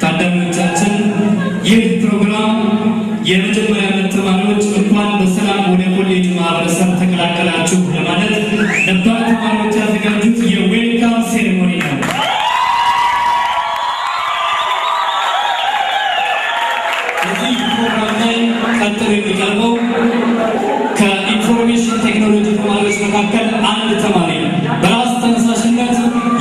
ታዳሚዎቻችን ይህ ፕሮግራም የመጀመሪያ ዓመት ተማሪዎች እንኳን በሰላም ወደ ኮሌጅ ማህበረሰብ ተቀላቀላችሁ ለማለት ነባር ተማሪዎች ያዘጋጁት የዌልካም ሴሬሞኒ ነው። በዚህ ፕሮግራም ላይ ቀጥሎ የሚቀርበው ከኢንፎርሜሽን ቴክኖሎጂ ተማሪዎች መካከል አንድ ተማሪ በራስ ተነሳሽነት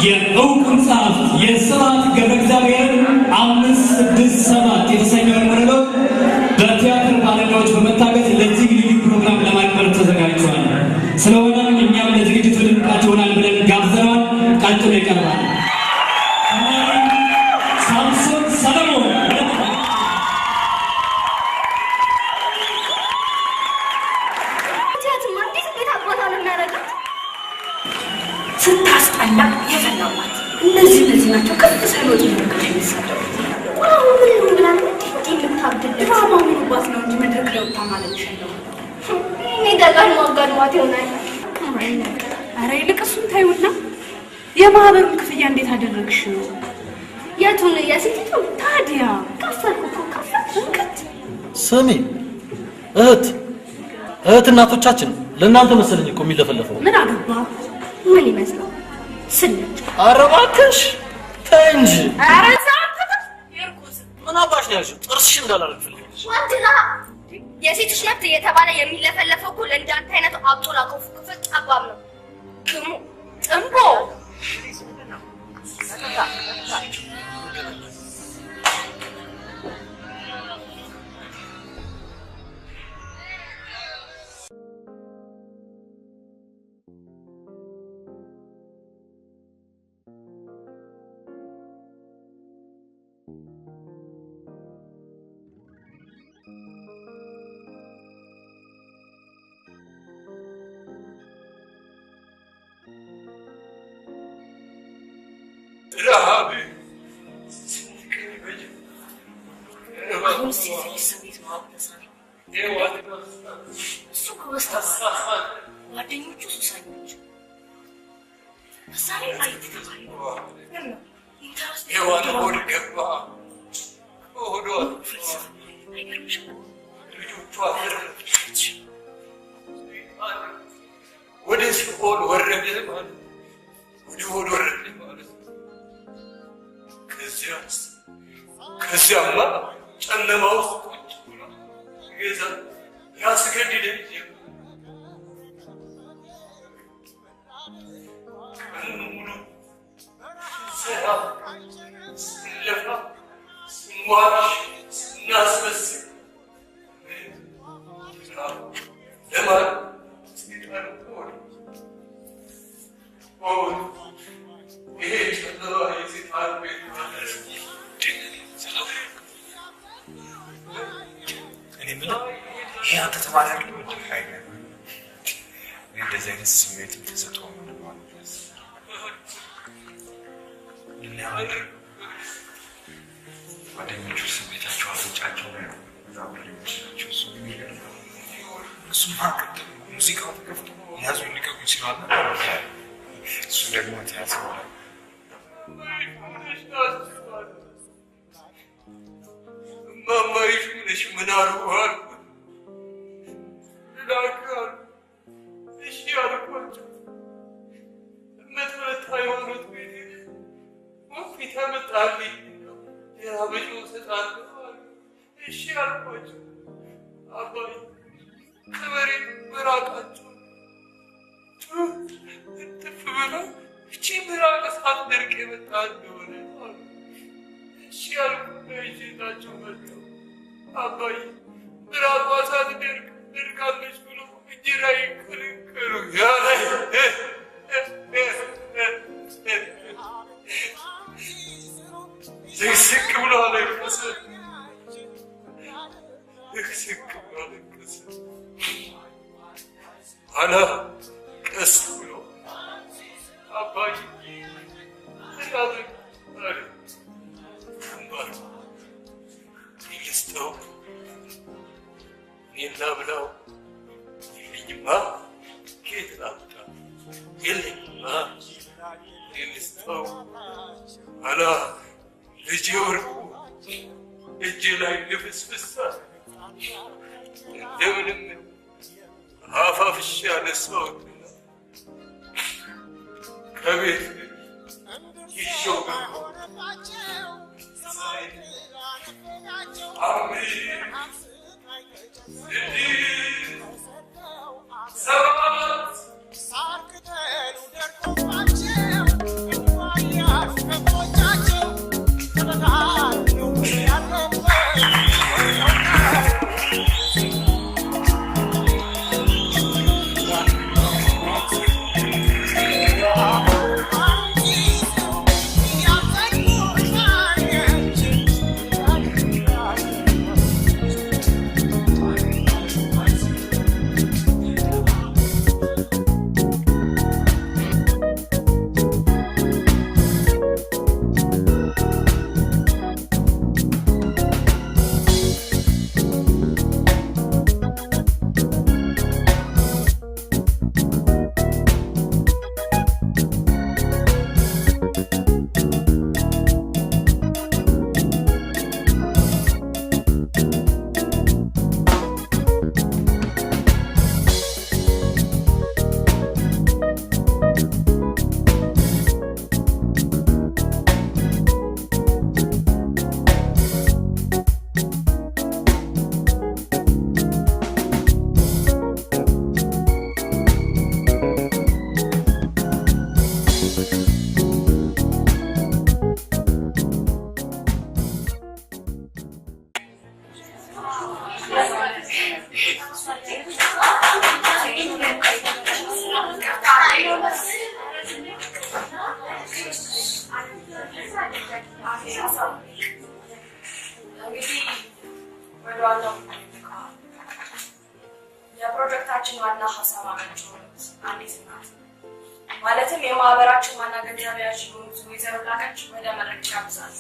የእውቁን ጸሐፍት የስብሐት ገብረ እግዚአብሔርን 567 የተሰኘውን መርበብ በቲያትር ባለሙያዎች በመታገዝ ለዚህ ልዩ ፕሮግራም ለማክበር ተዘጋጅቷል። ስለሆነም እኛም ለዝግጅቱ ድምቀት ይሆናል ብለን ጋብዘናል። ቀጥሎ ይቀርባል። ሳምሶን ሰለሞን ስታስጠላ የፈላዋት እነዚህ ናቸው። ከፍ ሳይወጡ ነገር የሚሰደው ምን ብላን የምታብድል ድራማ ሚሉባት ነው እንጂ መድረክ ላይ ወጣ ማለት ይችላል። እኔ ጋር ማጋድማት ይሆናል። ኧረ ይልቅ እሱን ታዩና የማህበሩን ክፍያ እንዴት አደረግሽ? የቱን? የሴቲቱ? ታዲያ ከፈልኩ ከፈልኩ። ስሚ እህት እናቶቻችን ለእናንተ መሰለኝ እኮ የሚለፈለፈው። ምን አገባ? ምን ይመስላል? ስልጭ። ኧረ እባክሽ ተይ እንጂ። ኧረ ዛንተ ይርኩስ ምን አባሽ ነው ያልሽው? ጥርስሽ እንዳላረግ ፈልገሽ ወንድና የሴቶች መብት እየተባለ የሚለፈለፈው እኮ ለእንዳንተ አይነቱ አብጦላ ክፍል ጠባብ ነው። ግሙ ጥንቦ ጓደኞቹ ሱሰኞች ምሳሌ አይት ተባለ ወደ ሲኦል ወረደ ማለት ወደ ሆድ ወረደ ማለት ከዚያማ ጨለማ ውስጥ ቁጭ ብሎ ጌታ ያስገድደኝ ቀኑን ሙሉ ስራ ስንለፋ ስንዋሽ ስናስመስል ለማን ስጌጣን ይሄ ጨለማ የሴጣን ቤት ማለት እኔ የምለው ይሄ አንተ ተማሪ አይደለም እንዴ? አይደለም እንደዚህ አይነት ስሜት ተሰጥቶ ነው ማለት ነው። ጓደኞቹ ስሜታቸው አፍንጫቸው ላይ ነው። በጣም ለሚችላቸው እሱ የሚገርም እሱማ ቅድም ሙዚቃው ተከፍቶ ያዙ ሊቀቁ ይችላል። እሱ ደግሞ ተያዘ ማማይሽ ምንሽ ምን አልኳል ላካል እሺ አልኳቸው። መጥመት ሃይማኖት ቤት ወፊት ያመጣልኝ የአበሾ ሰጣለሁ አሉ። እሺ አልኳቸው። አባይ ከበሬ ምራቃቸው እጥፍ ብላ እቺ ምራቅ ሳትደርቅ የመጣ እንደሆነ አሉ። እሺ አልኩና ይዤላቸው መጣሁ። አባይ ምራቋ ሳትደርቅ ደርቃለች ብሎ እንጀራ ይከለከሉ ያለ ስቅ ብሎ አለቀሰ። ስቅ ብሎ አለቀሰ። ኋላ ቀስ ብሎ አባይ አለ ግንባር ልስጠው እኔና ብላው የለኝማ ኬት ላምጣ የለኝማ ልስጠው ኋላ ልጄ ወርቁ እጄ ላይ ልፍስፍሳ እንደምንም አፋፍሽ ያነሳሁት ከቤት ይዤው የፕሮጀክታችን ዋና ሀሳብ አመንጭ አንዲት ናት። ማለትም የማህበራችን ዋና ገንዘብ ያዥ የሆኑት ወይዘሮ ላቀች ወደ መድረክ ጋብዛል።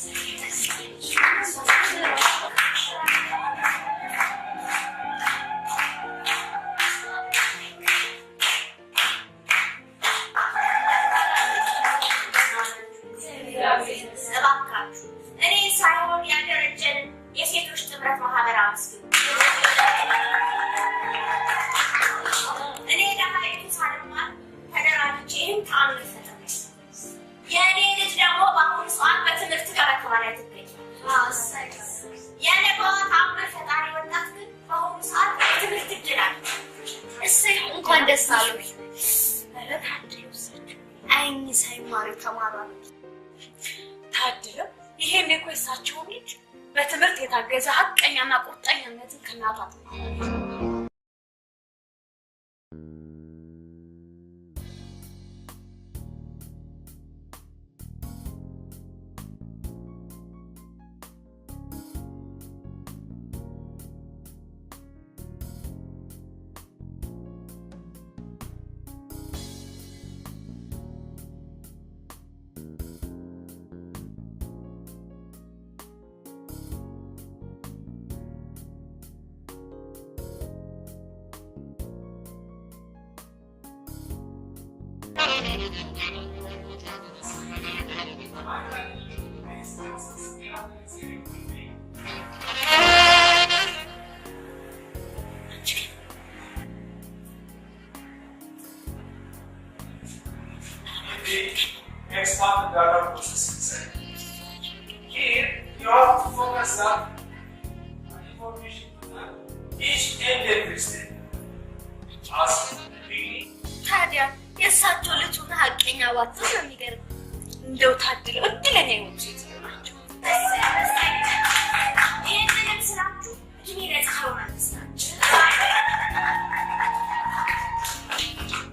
እኔ ሳይሆን ያደረጀን የሴቶች ጥምረት ማህበር አመስግኑ። እኔ ለሀይቱ ሳልማር ተደራጅቼ ይህን ተአምር ፈጠረች። የእኔ ልጅ ደግሞ በአሁኑ ሰዓት በትምህርት ገበታ ላይ ትገኛለች። የነገዋ ተአምር ፈጣሪ ወጣት ግን በአሁኑ ሰዓት የትምህርት እድል አለ። እሰይ እንኳን ደስ አለሽ። አይኝ ሳይማሩ ተማራሉ። ታድለው ይሄን እኮ የሳቸውን ልጅ በትምህርት የታገዘ ሀቀኛና ቁርጠኛነትን ከናቷት Next part, data processing side. Here, you have to focus on information each and every step. Ask really. ታዲያ የእሳቸው ልጁና ሀቀኛ ዋት ነው የሚገርም። እንደው ታድለው እድለኛ የሆኑ ሴትዮ ናቸው። ይህንንም ስራችሁ እድሜ ለፀሐዩ መንግስታችን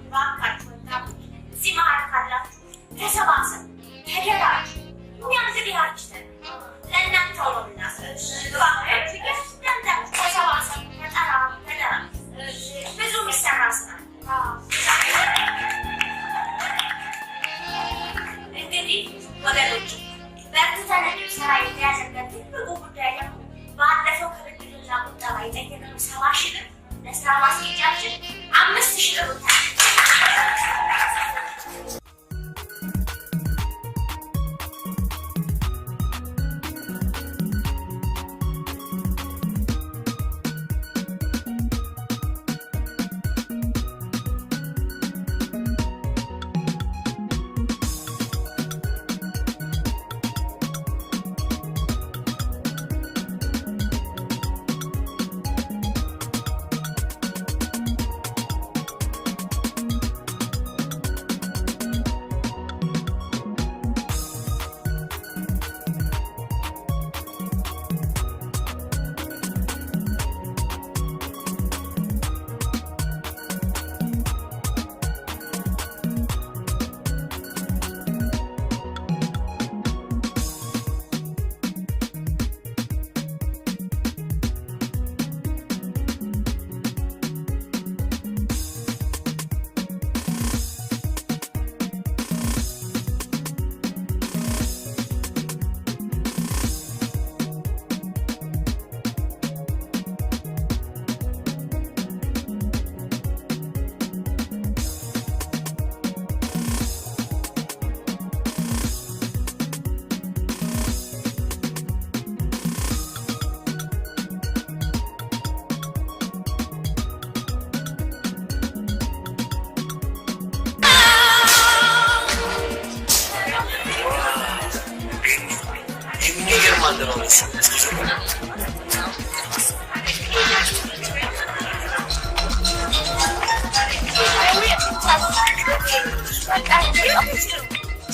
እባካችሁ ወጣቶች እዚህ መሀል ካላችሁ ተሰባሰቡ፣ ተደራጁ። እኛ እንግዲህ አርጅተን ለእናንተው ነው የምናስረሽ። እባካችሁ ተሰባሰቡ፣ ተደራጁ። ብዙ የሚሰራ ስራ እንግዲህ ወገኖች በርትተን እንድንሰራ የተያዘበት ትልቁ ጉዳይ ደግሞ ባለፈው ከብድርና ቁጠባ የጠየቅነው 70,000 ብር ለስራ ማስኬጃችን 5,000 ብር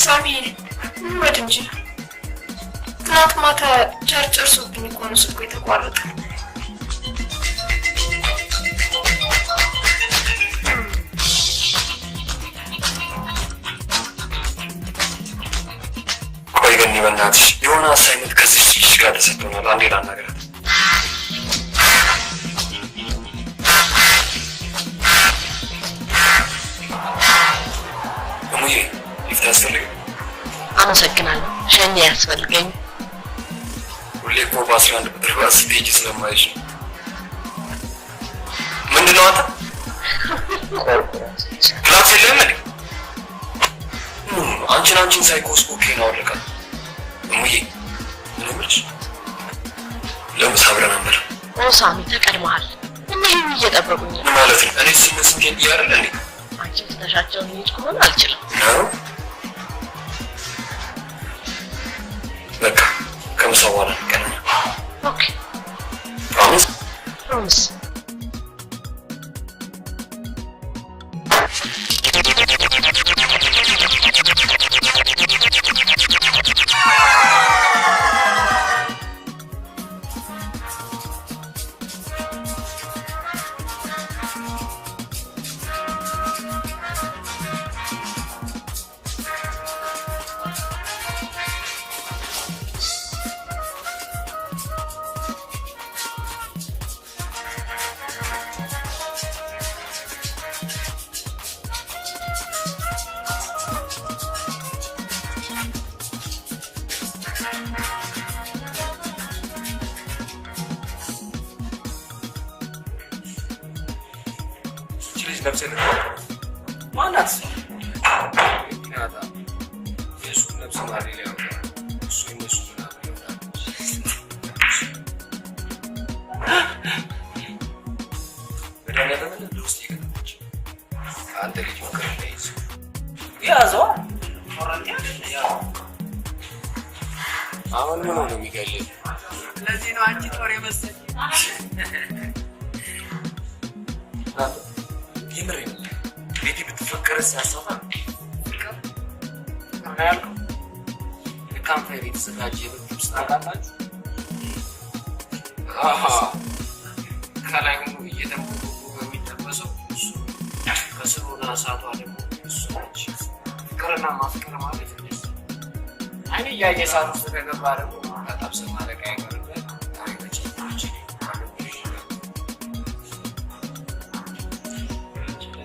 ሳሚ ወድ እንጂ ትናንት ማታ ቻርጅ እርሶብኝ እኮ ነው ስልኩ የተቋረጠው። ቆይ ግን በእናትሽ የሆነ አሳይመንት ከዚህ ልጅ ጋር ተሰጥቶናል። አንዴ ላናግራት። እሙዬ ሊፍት ያስፈልግ? አመሰግናለሁ። ሸኝ ያስፈልገኝ። ሁሌ እኮ በ11 ቁጥር ባስ ፔጅ ስለማይሽ ምንድነው አንተ ክላስ የለም እንዴ? አንቺን ሳይኮስ ኦኬ ነው አለቃ። እሙዬ ምን ብለሽ ለምሳ አብረን አንበላ? ሳሚ ተቀድመሃል። እነዚህ እየጠበቁኝ ነው ማለት ነው። እኔ ስንት ያርል እንዴ? አንቺ ተሻቸው ልጅ ከሆነ አልችልም ነው በቃ ከምሳ በኋላ እንገናኝ። ኦኬ ፕሮሚስ ፕሮሚስ። ማናት? ተማሪ ነው እሱ እነሱ አንተ ልጅ ፍቅር እንዳይዝ ያዘው አሁን ምን ነው የሚገልል ለዚህ ነው አንቺ ጦር የመሰለኝ ይምር ቤቲ ብትፈቀር ሲያሳፋ ያልከው ለካምፓኒ የተዘጋጀ ውስጥ አቃታችሁ ከላይ ሆኖ እየተንቦቆ በሚጠበሰው እሱ ከስሩና እሳቷ ደግሞ እሱ ነች። ፍቅርና ማፍቀር ማለት ነው። እኔ እያየ እሳት ውስጥ ከገባ ደግሞ ከጠብሰ ማለቅ አይቀርበት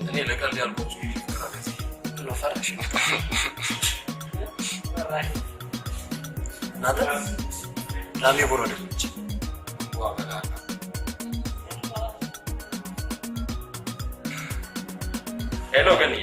እኔ ለቀልድ ያልኩት ነው ፈራሽ ናተ ላሜ ቦረደች ዋበላ ሄሎ ገኒ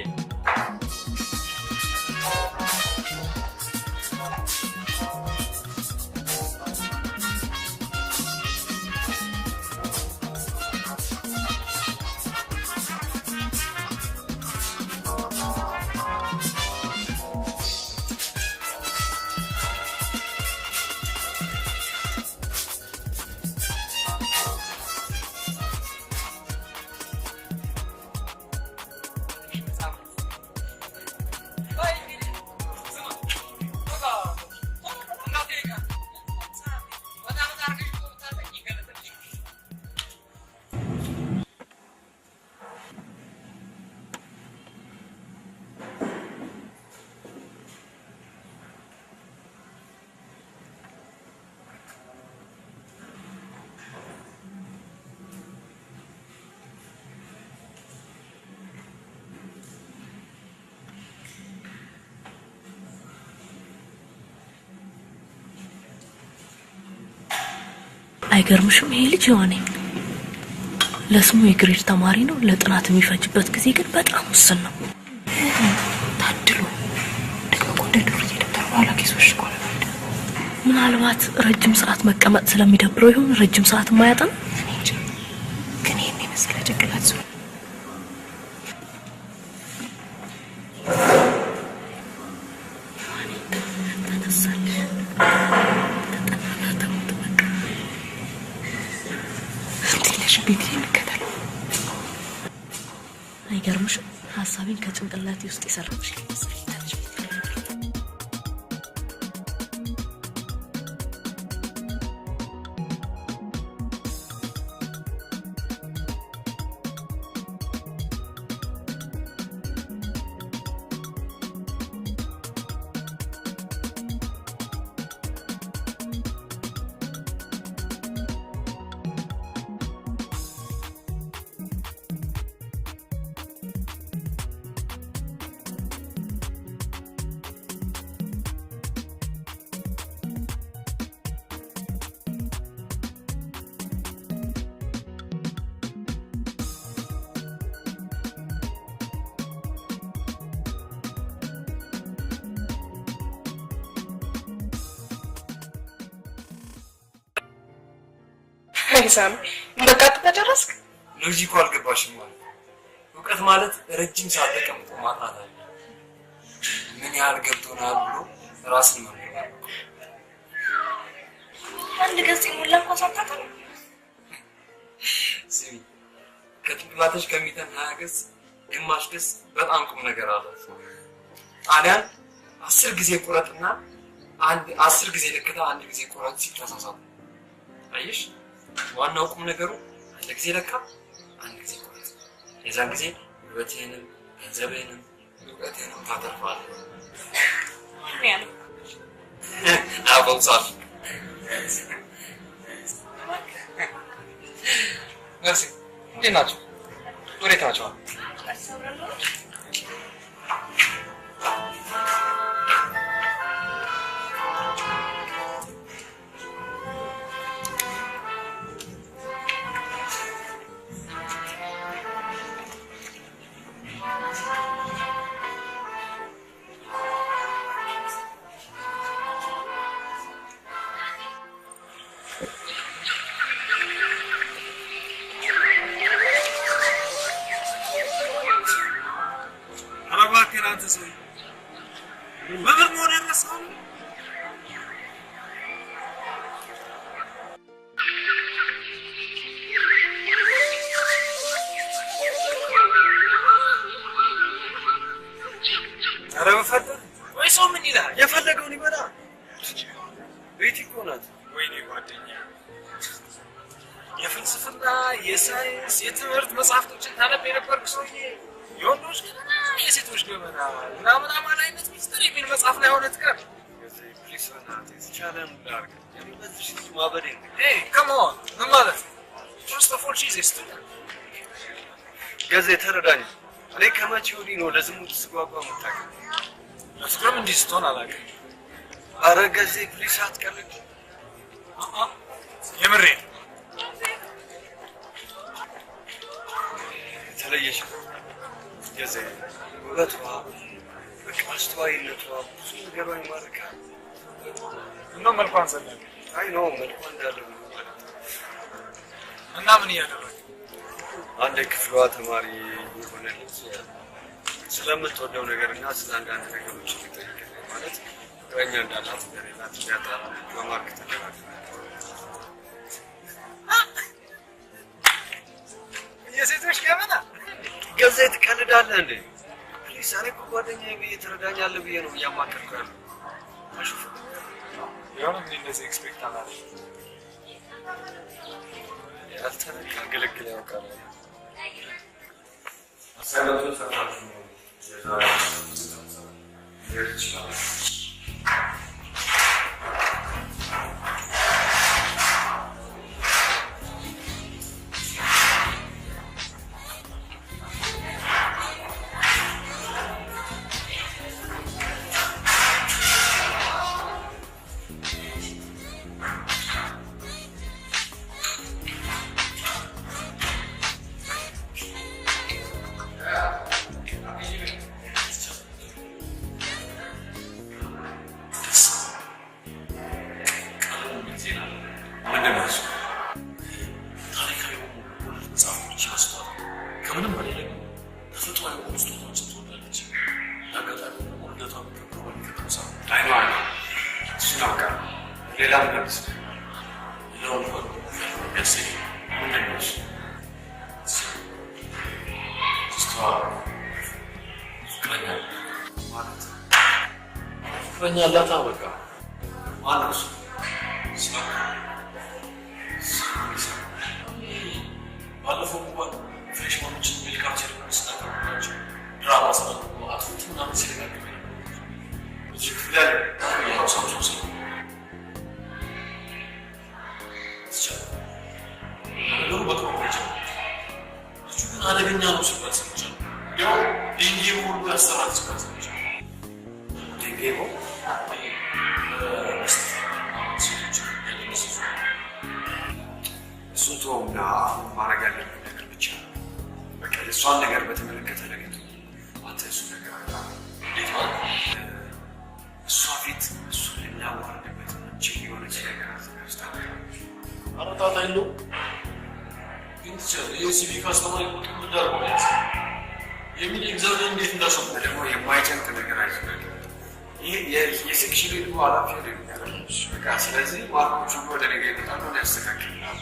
አይገርምሽም? ይሄ ልጅ የሆነ ለስሙ የግሬድ ተማሪ ነው። ለጥናት የሚፈጅበት ጊዜ ግን በጣም ውስን ነው። ታድሎ ደግሞ ወደ ዱር እየደብተር በኋላ ኬሶች ቆለ ምናልባት ረጅም ሰዓት መቀመጥ ስለሚደብረው ይሁን ረጅም ሰዓት ማያጠን ግን ይሄን የመሰለ ጭንቅላት ሰው አይገርምሽም? ሀሳቤን ከጭንቅላቴ ውስጥ የሰራሽ አይሳም በቃ ተጨረስክ? ሎጂኩ አልገባሽም ማለት እውቀት ማለት ረጅም ሰዓት ተቀምጦ ማጥናት አለ። ምን ያህል ገብቶናል ብሎ ራስን መመርመር። አንድ ገጽ ሙላ ቆሳጣታ ስሚ ከጭንቅላትሽ ከሚተን 20 ገጽ ግማሽ ገጽ በጣም ቁም ነገር አለው። ጣሊያን 10 ጊዜ ቁረጥና 10 ጊዜ ልክታ 1 ጊዜ ቁረጥ ሲተሳሳቱ አይሽ ዋናው ቁም ነገሩ አንድ ጊዜ ለካ 1 ጊዜ ቁረጥ። የዛን ጊዜ ውበትህንም ገንዘብህንም እውቀትህንም ታተርፋለህ። ያለው አቦሳል merci እንዴት ናችሁ? ወዴት ናችሁ? አንተ ሰው በብር መሆን ያነሳው ኧረ በፈጠር ወይ ሰው ምን ይላል የፈለገውን ይበላ ቤት እኮ ናት ወይኔ ጓደኛ የፍልስፍና የሳይንስ የትምህርት መጽሐፍቶችን ታነብ የነበርክ ሰውዬ የወንዶች ገበና የሴቶች ገበና ምናምን አማላይነት ሚስጥር የሚል መጽሐፍ ላይ ሆነ ትቀር ፕሊስ በእናትህ የተቻለን ላድርግ የሚበዝሽ ልጅ ማበዴ ከመሆን ምን ማለት ነው ፈርስት ኦፍ ኦል ሺዝ ስቱደንት ገዜ ተረዳኝ እኔ ከመቼ ወዲህ ነው ለዝሙት ስጓጓ የምታውቀው ለፍቅርም እንዲህ ስትሆን አላውቅም ኧረ ገዜ ፕሊስ አትቀልድ የምሬን የተለየሽ ገዜ ውበቷ በቃ አስተዋይነቷ ብዙ ነገሯ ይማርካል እና መልኳን ዘለን አይ ነው መልኳ እንዳለ እና ምን እያደረገ አንድ ክፍሏ ተማሪ የሆነ ልጅ ስለምትወደው ነገርና ስለ አንዳንድ ነገሮች ይጠይቃል ማለት ፍቅረኛ እንዳላት እንደሌላት ያጣራ በማርክ ተደራጅ የሴቶች ገበና ገዜ ትቀልዳለህ እንዴ ፕሊስ እኔ እኮ ጓደኛዬ ብዬ ትረዳኛለህ ብዬ ነው እያማከርኩ ያለው አሹፍ የሆነ ምን እንደዚህ ኤክስፔክት አላደረግም ያልተነካ ግልግል ያውቃል አሳይመንቱ ተፈታችሁ ነው የዛሬ ይችላል ያላታ በቃ ማነው ባለፈው እንኳን ፍሬሽማኖችን ዌልካም ሴሬሞኒ ስናቀርብላቸው ድራማ ሰራ አትፉት ምናምን ሲደጋግም እዚህ ክፍል ያለ የራሳቸው ሰው ነገሩ በቅርቦች ልጁ ግን አደገኛ ነው ሲባል ሰምቻለሁ እንዲያውም ዴንጌ ሁሉ ያሰራት ሲባል ሰምቻለሁ ዴንጌ እሱና ማድረግ ያለብን ነገር ብቻ በቃ የእሷን ነገር በተመለከተ ለገቱ አንተ እሱ ነገር እንዴት ማለት እሷ ፊት እሱ ልናዋርድበት እንችል የሆነች ነገር አዘጋጅታ አረጣጣ የለው ግን የሲቪክ አስተማሪ ቁጥ ምዳርጎ ያዝ የሚል ኤግዛምን እንዴት እንዳሰሙ ደግሞ የማይጨንቅ ነገር አይዘጋጅ ይህ የሴክሽን ሄዱ ኃላፊ ወደ በቃ ስለዚህ ማርኮቹ ወደ ነገ ይመጣሉ ያስተካክልናል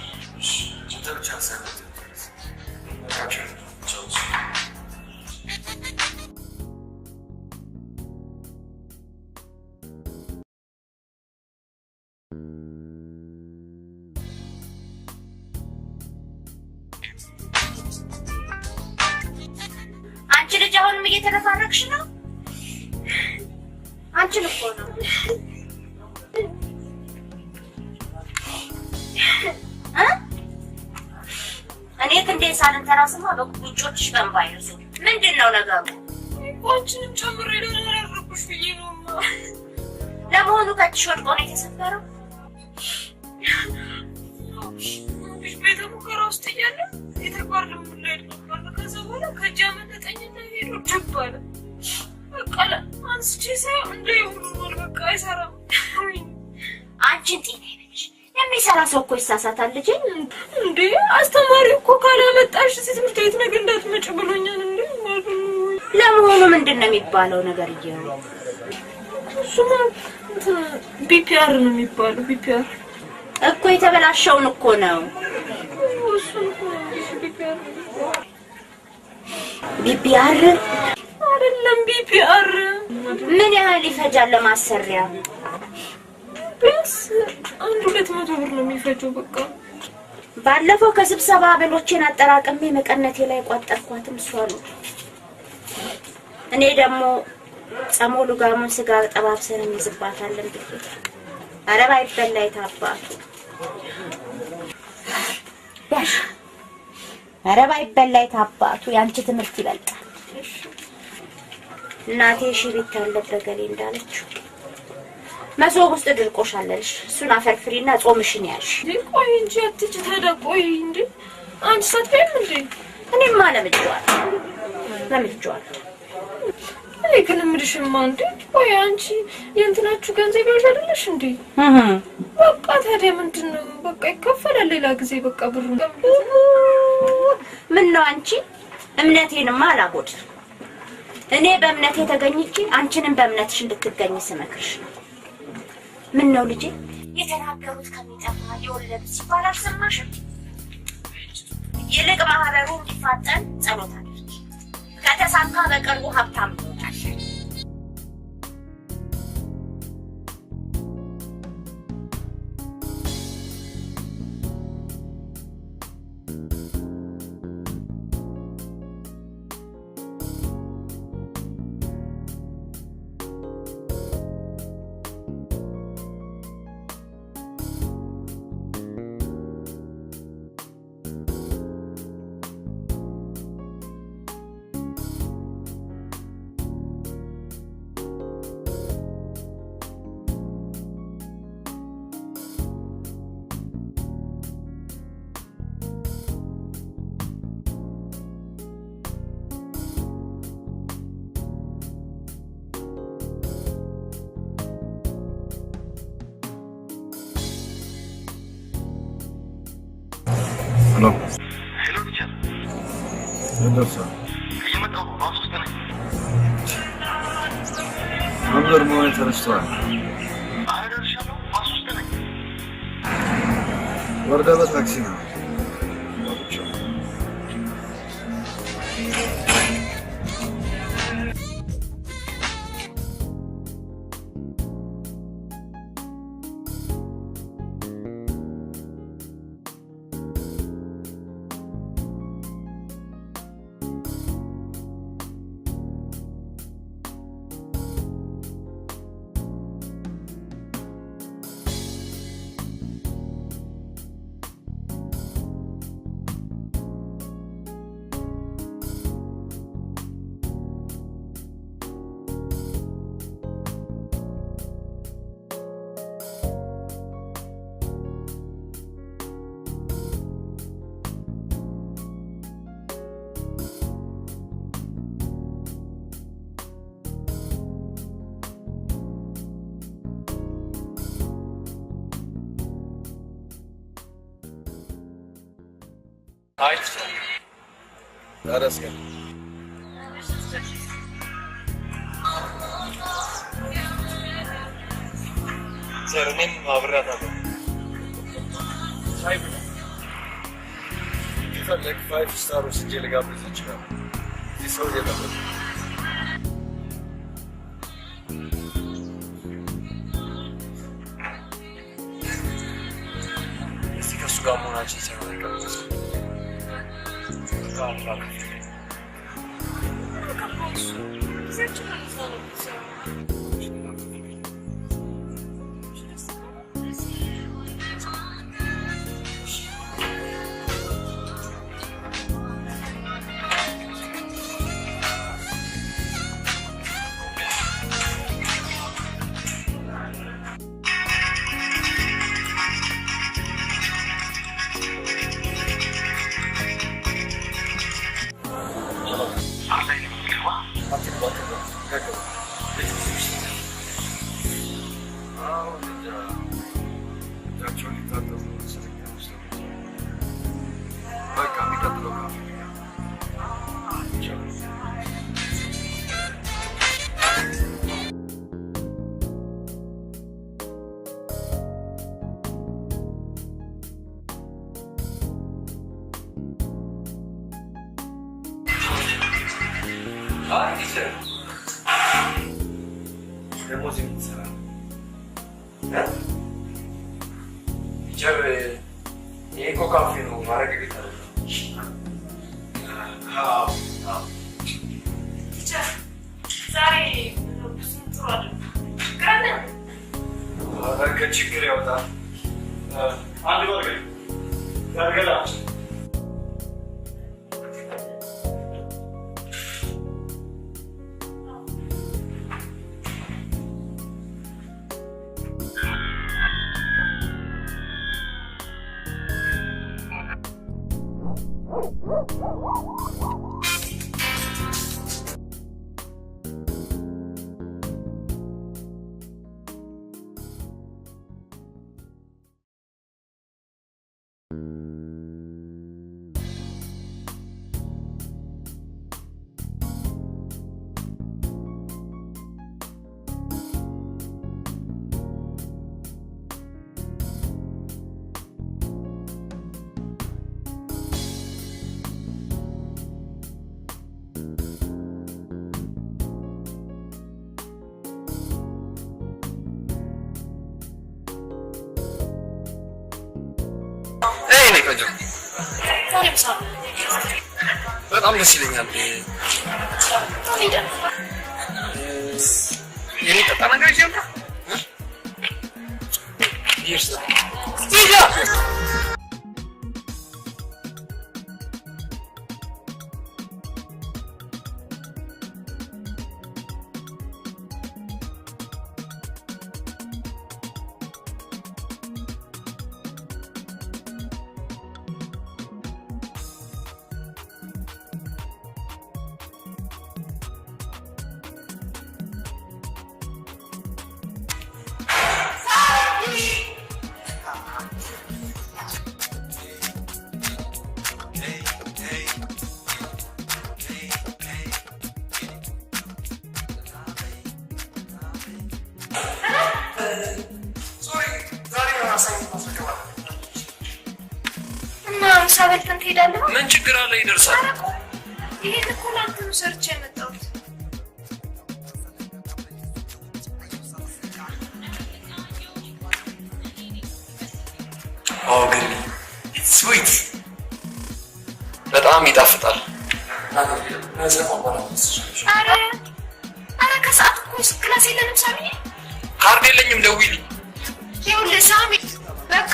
አንተ ብቻ ሳይሆን አንቺ ልጅ አሁንም እየተነፋረቅሽ ነው አንቺን እኮ ነው እኔ ክንዴን ሳልንተራስማ በቁጮችሽ በእንባ ይርሱ ምንድነው ነገሩ አንቺንም ጨምሬ ለራረኩሽ ብዬ ነው ለመሆኑ ከእጅሽ ወድቆ ነው የተሰበረው ቤተ ሙከራ ውስጥ እያለ የተግባር ልምምድ ላይ ነበር ከዛ በኋላ ከእጅ አመለጠኝና ሄዶ ድብ አለ በቃ አንስቼ ሳይሆን እንደ የሁሉ በቃ አይሰራም አንቺን ጤና ይበልሽ የሚሰራ ሰው እኮ ይሳሳታል ልጅ እንዴ አስተማሪ እኮ ካላመጣሽ እዚህ ትምህርት ቤት ነገ እንዳትመጭ ብሎኛል እንዴ ለመሆኑ ምንድነው የሚባለው ነገር ይየው? እሱማ ቢፒአር ነው የሚባለው። ቢፒአር እኮ የተበላሸውን እኮ ነው። ቢፒአር አይደለም ቢፒአር። ምን ያህል ይፈጃል ለማሰሪያ? ቢያንስ 100-200 ብር ነው የሚፈጀው። በቃ ባለፈው ከስብሰባ አበሎቼን አጠራቅሜ መቀነቴ ላይ ቋጠርኳትም እሷ ነው። እኔ ደግሞ ጸሞሉ ጋሙን ስጋ ጠባብሰን እንይዝባታለን ብዬ ኧረ ባይበላ የታባቱ ያሽ ኧረ ባይበላ የታባቱ ያንቺ ትምህርት ይበልጣል። እናቴ ሽቢት ያለበት ገሌ እንዳለችው መሶብ ውስጥ ድርቆሽ አለልሽ። እሱን አፈርፍሪና ጾምሽን ያሽ። ቆይ እንጂ አትጭ ተደቆይ እንዴ አንቺ ሳትበይም እንዴ? እኔማ ለምጄዋለሁ። እኔ ግን ምድሽማ እንዴ ቆይ አንቺ የእንትናችሁ ገንዘብ ይወጣልሽ እንዴ? በቃ ታዲያ ምንድነው? በቃ ይከፈላል ሌላ ጊዜ። በቃ ብሩ ምን ነው አንቺ እምነቴንማ አላጎድል። እኔ በእምነቴ ተገኝቼ አንቺንም በእምነትሽ እንድትገኝ ስመክርሽ። ምን ነው ልጄ የተናገሩት ከሚጠፋ የወለዱ ሲባል አልሰማሽም? ይልቅ ማህበሩ እንዲፋጠን ጸሎት አድርጊ። ከተሳካ በቅርቡ ሀብታም ትሆናለሽ። Hello. Hello, teacher. Hello, sir. You met our boss, wasn't it? I'm the monitor restaurant. I heard you boss, wasn't it? Where the taxi now? Hi, sir. Let us go. Sir, name Avrata. If I like 5-star or something like that, this is all you have. Este că sugamul acesta nu e capaz. አይ ቲቸር ደሞዝ የምትሰራ ቲቸር ይሄ እኮ ካፌ ነው ማድረግ ቤት አለ ቲቸር ዛሬ ብዙም ጥሩ አይደለም ከችግር ያወጣል አንድ በርገር ገርገላ በጣም ደስ ይለኛል። የሚጠጣ ነገር ይጀምራል። በልተን ትሄዳለህ? ምን ችግር አለ? ይደርሳል። ይሄን እኮ ላንተ ነው ሰርቼ የመጣሁት። ኦ ግን ስዊት በጣም ይጣፍጣል። አረ ከሰዓት እኮ ክላስ የለንም ሳሚ። ካርድ የለኝም፣ ደውይልኝ። ይኸውልህ ሳሚ በቃ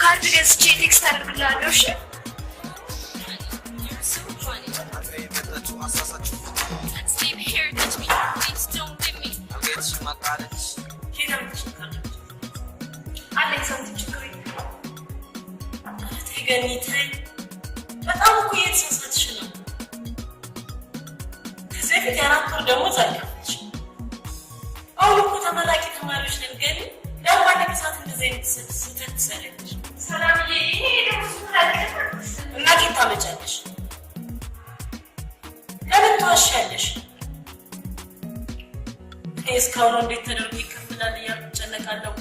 ካርድ ገዝቼ ቴክስት አደርግልሃለሁ። እሺ በጣም እኮ እየተሳሳትሽ ነው። ከዚህ በፊት የአራት ወር ደሞዝ አለች። አሁን እኮ ተመራቂ ተማሪዎች ነን፣ ግን ደግሞ አንድ ሰዓት እንደዚህ አይነት ስህተት ትሰሪያለሽ። ሰላምዬ፣ ይሄ ደሞዝ እና ኬት ታመጫለሽ? ለምን ትዋሻለሽ? እስካሁን እንዴት ተደርጎ ይከፍላል እያልኩ እጨነቃለሁ።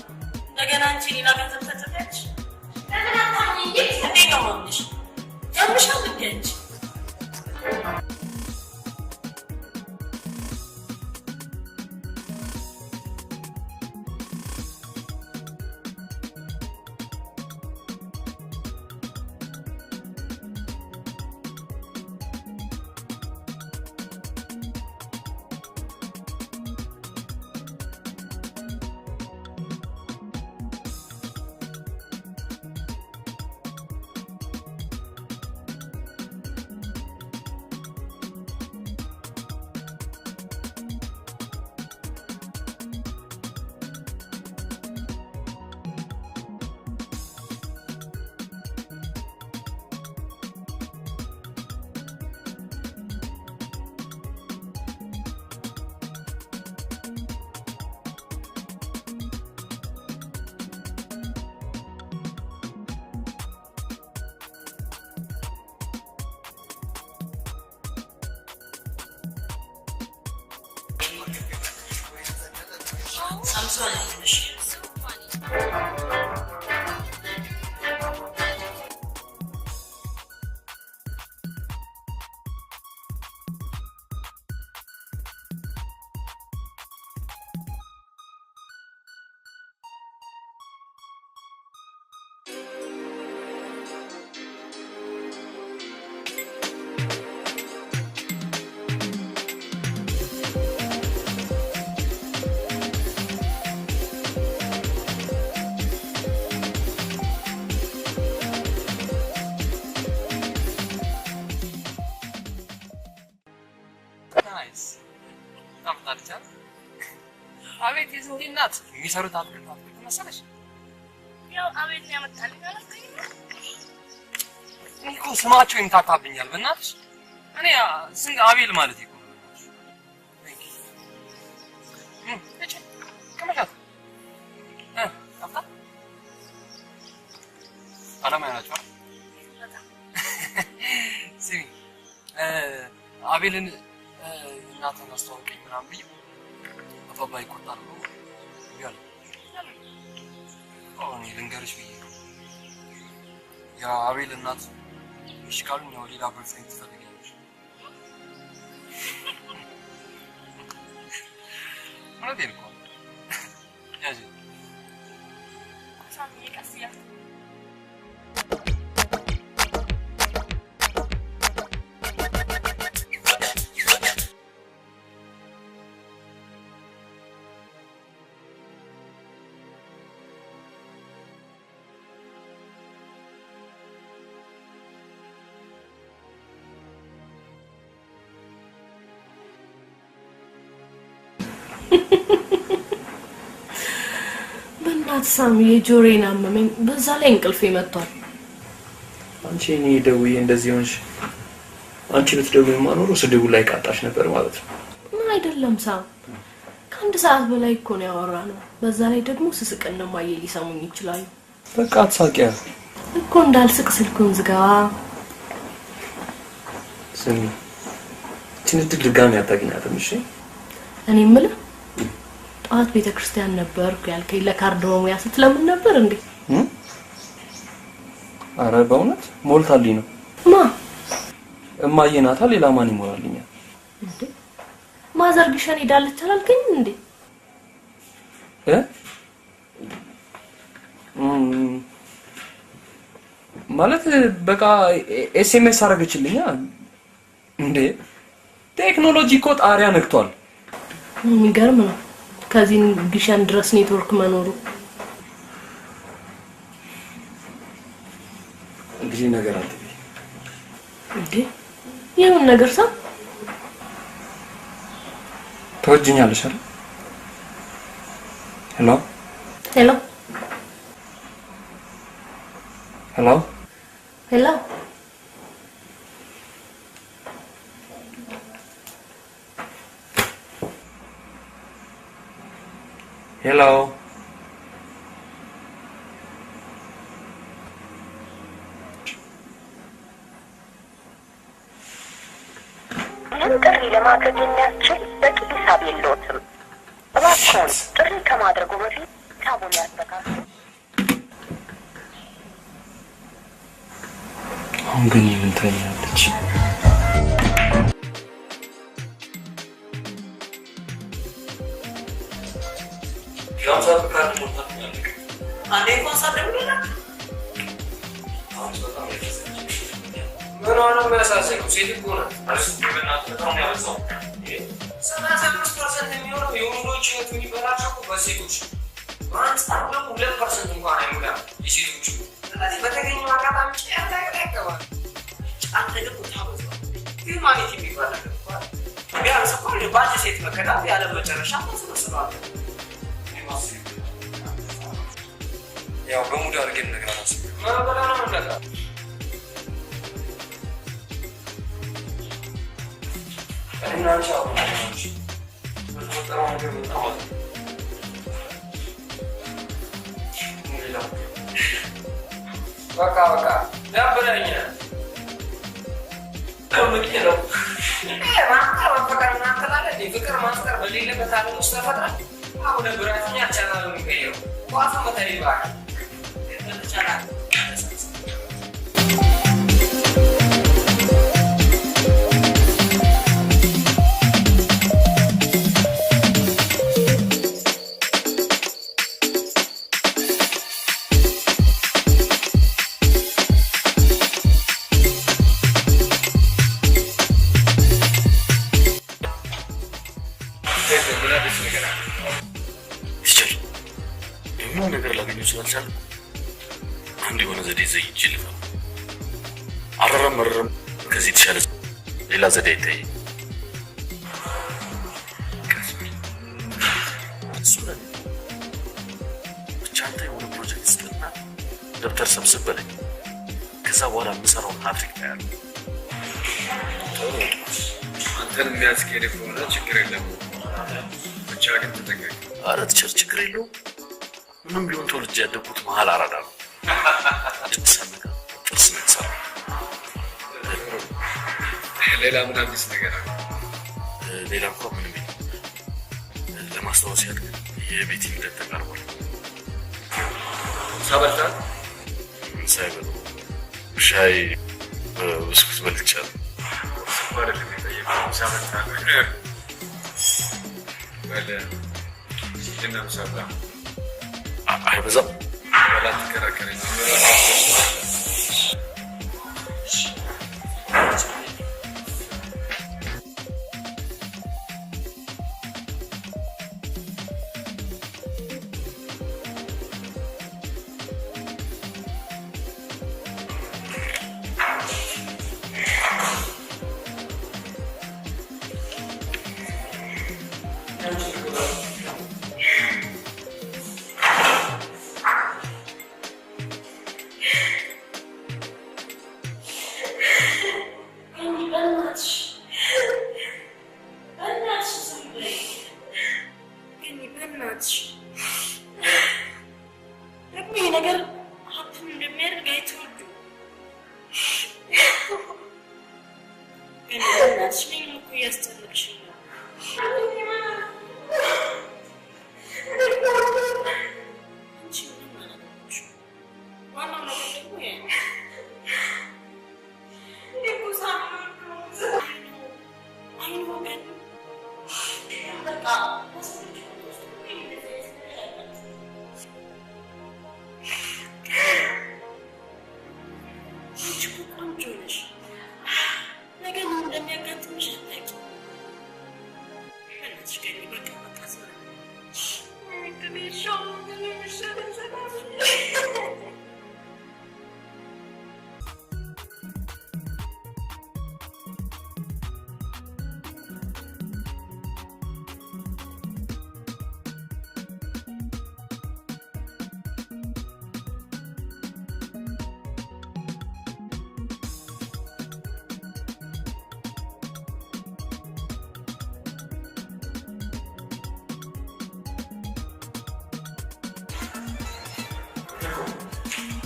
እንደገና አንቺ ሌላ ገንዘብ ተጽፈሽ ለምን አታምኚ? እንዴት ነው ማምንሽ? ያምሻል እንዴ አንቺ? ናይስ ታምጣልቻ አቤት የዝንዲ እናት የሚሰሩት አትክልት መሰለሽ ያው አቤት ነው ያመጣልኝ አላልከኝ እኮ ስማቸው ይምታታብኛል በእናትሽ እኔ ስንግ አቤል ማለት ይቆ እቺ ከመጣ አፍታ አላማያቸው ሲሚ አቤልን እናትን አስተዋውቀኝ ምናምን ብዬ አባባ ይቆጣል ነው ይላል እኔ ልንገርሽ ብዬ ያ አቤል እናት እሺ ካሉኝ ነው ሌላ ቦይፍሬንድ ትፈልጊያለሽ ማለት ነው ያጂ ሳሚ ቀስያ በእናትህ ሳሚ የጆሮዬን አመመኝ በዛ ላይ እንቅልፌ መጥቷል አንቺ እኔ ደውዬ እንደዚህ ሆንሽ አንቺ ብትደውይ ማኖሩ ስድቡ ላይ ቃጣሽ ነበር ማለት ነው አይደለም ሳም ከአንድ ሰዓት በላይ እኮ ነው ያወራነው በዛ ላይ ደግሞ ስስቅና ማየ ሊሰሙኝ ይችላሉ በቃ አትሳቂያ እኮ እንዳልስቅ ስልኩን ዝጋ ስሚ ትንሽ ድጋሚ አታገኛትም እሺ እኔ የምልህ ጠዋት ቤተክርስቲያን ነበርኩ ያልከኝ ለካርዶሚያ ስትለምን ነበር እንዴ አረ በእውነት ሞልታልኝ ነው ማ እማዬ ናታ ሌላ ማን ይሞላልኛል እንዴ ማዘርግሽን ሄዳለች አላልከኝ እንዴ ማለት በቃ ኤስኤምኤስ አረገችልኛ እንዴ ቴክኖሎጂ እኮ ጣሪያ ነክቷል የሚገርም ነው ከዚህ ግሸን ድረስ ኔትወርክ መኖሩ እንግዲህ ነገር አለ እንዴ የምን ነገር ሰው ተወጅኛለሽ አይደል ሄሎ ሄሎ ሄሎ ሄሎ ሄሎ ጥሪ ለማድረግ የሚያስችል በቂ ሂሳብ የለዎትም። እባክዎን ጥሪ ከማድረጉ በፊት ሂሳቡን ያስተካክሉ። አሁን ግን ምን ትለኛለች? ያምሳት ካርድ ሞልታ አንዴ እንኳን ሳደብልኝ ምን ሆነ የሚያሳዝነው ሴት እኮ ናት እርሱ በእናትህ በጣም ያበዛው 35% የሚሆነው የወንዶች ህይወት የሚበላሸው በሴቶች በአንጻሩ ደግሞ 2% እንኳን አይሞላም የሴቶቹ ስለዚህ በተገኘው አጋጣሚ ጫታ ያቀባል ጫታ ደግሞ ታበዛው ሂውማኒቲ የሚባል ነገር ቢያንስ እኮ በአንድ ሴት መከዳት ያለ መጨረሻ ተሰብስባል ያው በሙድ አድርገን ነገር አላስብም ማበላ ነው ነገር እኔና ቻው ናችሁ በተፈጠረው ነገር በጣም በቃ ያበላኝ ከምቄ ነው ፍቅር ማፍቀር በሌለበት ዓለም ውስጥ ተፈጥሯል አሁን ብራኛ ቻናል ነው የሚቀየረው ኳሱ መተሪባ ቻናል አንድ የሆነ ዘዴ ዘይጅል ነው አረረም ከዚህ ተሻለ ሌላ ዘዴ አይታይ ደብተር ሰብስብ በለኝ። ከዛ በኋላ የምሰራውን ሀትሪክ ታያለህ። ጥሩ አንተን የሚያስኬድ ከሆነ ችግር የለም። ብቻ ግን ተጠንቀቅ። ኧረ ቲቸር ችግር የለውም። ምንም ቢሆን ተወልጄ ያደግኩት መሀል አራዳ ነው። ልትሰነጋ ጥርስ ነው የተሰራው። ሌላ ምን አዲስ ነገር አለ? ሌላ እንኳን ምንም የለም። ለማስታወስ ያህል የቤት ሂደት ተቃርቧል። ሳበልታል? ሳይበሉ ሻይ ብስኩት በልቻለሁ። አይደለም የጠየቀው ሳበልታል። በለ እና ምሳላ አይበዛም። በላ ተከራከረኝ።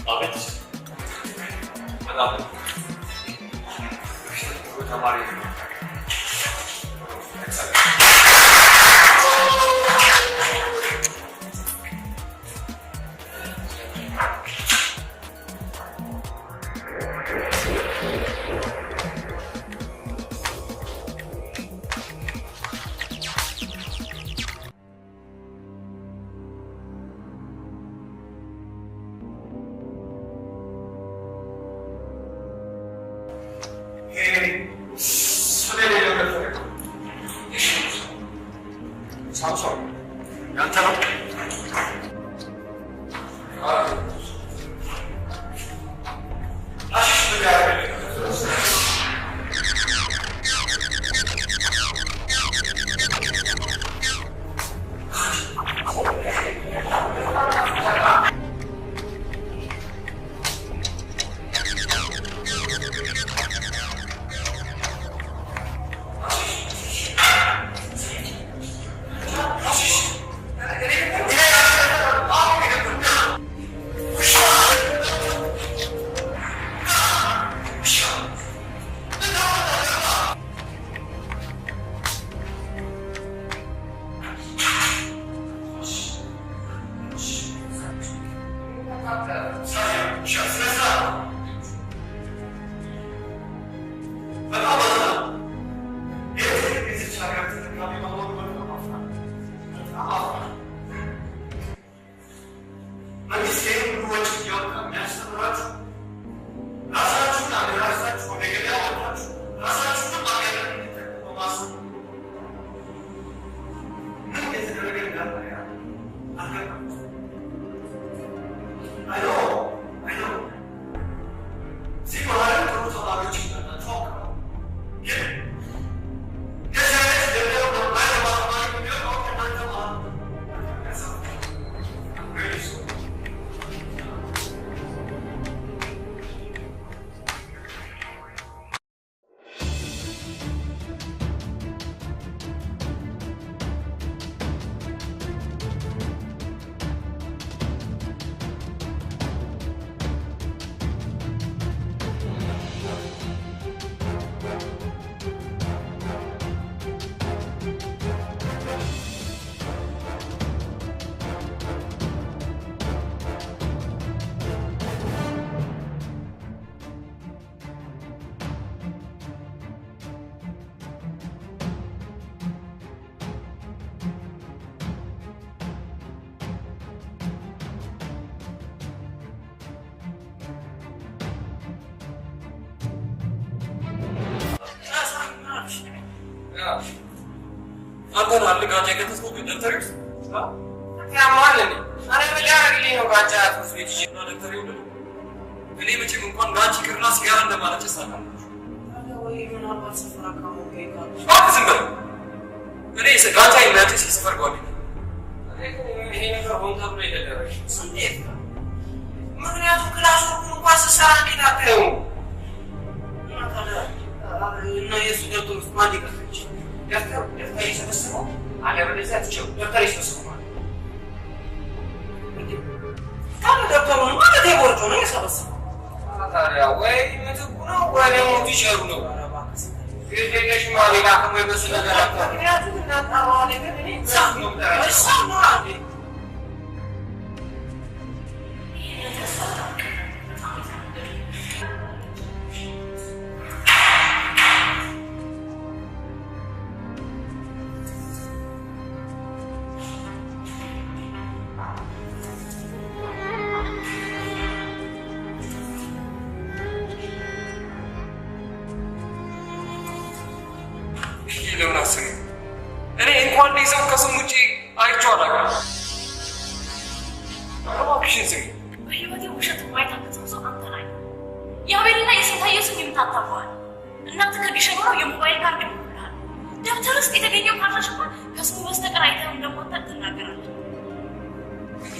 አቤት በጣም ተማሪ ሳምሶን ያንተ ነው? እኔ አንተን አልጋጫ ከተስኩ ደብተሪውስ ያማል እንዴ? አረ በጃርግልኝ ነው ጋጫ ትምህርት ቤት ይዤ ነው ደብተሪው ነው። እኔ መቼም እንኳን ጋጭ ይቅርና ሲጋራ እንደማለጨስ አውቃለሁ። ወይ ምናልባት ሰፈር አካባቢ ይጋጭ ዝም በል። እኔ ጋጫ የሚያጨስ የሰፈር ጓደኛ ይሄ ነገር ሆን ተብሎ የተደረገ እንዴት ነው? ምክንያቱም ክላስ እንኳን ስሰራ እንዴት አታየውም? እና የእሱ ደብተር ውስጥ ማን ይቀርች? ደብተር ይሰበስበው አለበለዚያ ትችው ደብተር ይሰበስበው ማለት ካለ ደብተሩ ማለት የቦርጮ ነው የሰበስበው። ታዲያ ወይ ምትኩ ነው ወይ ደግሞ ቲሸሩ ነው። ግዴለሽ ማሌላ ከመይ በሱ ነገር አታ ምክንያቱም እናጣራው ነገር እኔ ሳት ነው ታዲያ ነው አንዴ ለምን አሰኝ እኔ እንኳን ሊሰው ከስም ውጪ አይቼው አላውቅም። እባክሽን ስሚ። በህይወቴ ውሸት የማይታከተው ሰው አንተ ነህ። የአቤልና የሴታየው ስም የምታታባል። እናንተ ከግሸን ነው የሞባይል ካርድ ይሞላል። ደብተር ውስጥ የተገኘው ካርታሽ እንኳን ከስሙ በስተቀር አይተህ እንደማታውቅ ትናገራለህ።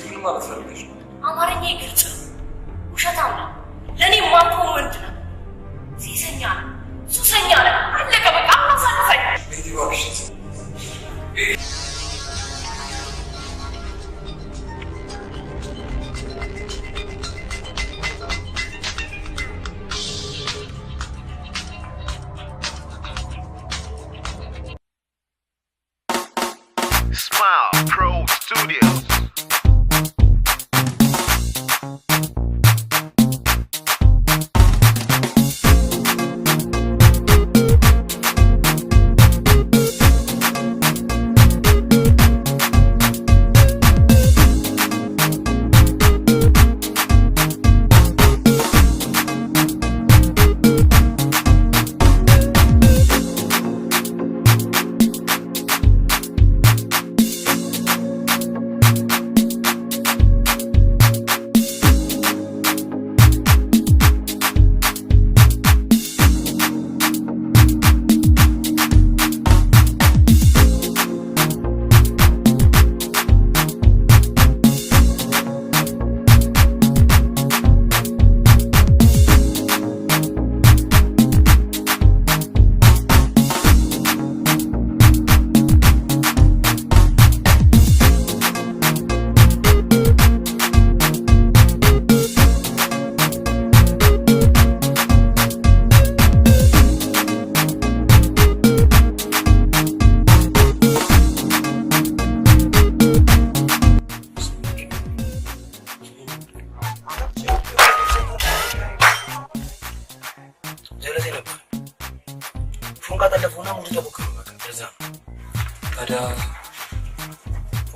ምን ማለት ፈልገሽ ነው? አማርኛ ግልጽ ነው። ውሸታም ነው። ለእኔ የማትሆን ወንድ ነው። ሴሰኛ ነው። ሱሰኛ ነው። አለቀ በቃ አሳልፈኝ። ቤቲ እባክሽን ስሚ። Smile Pro Studios.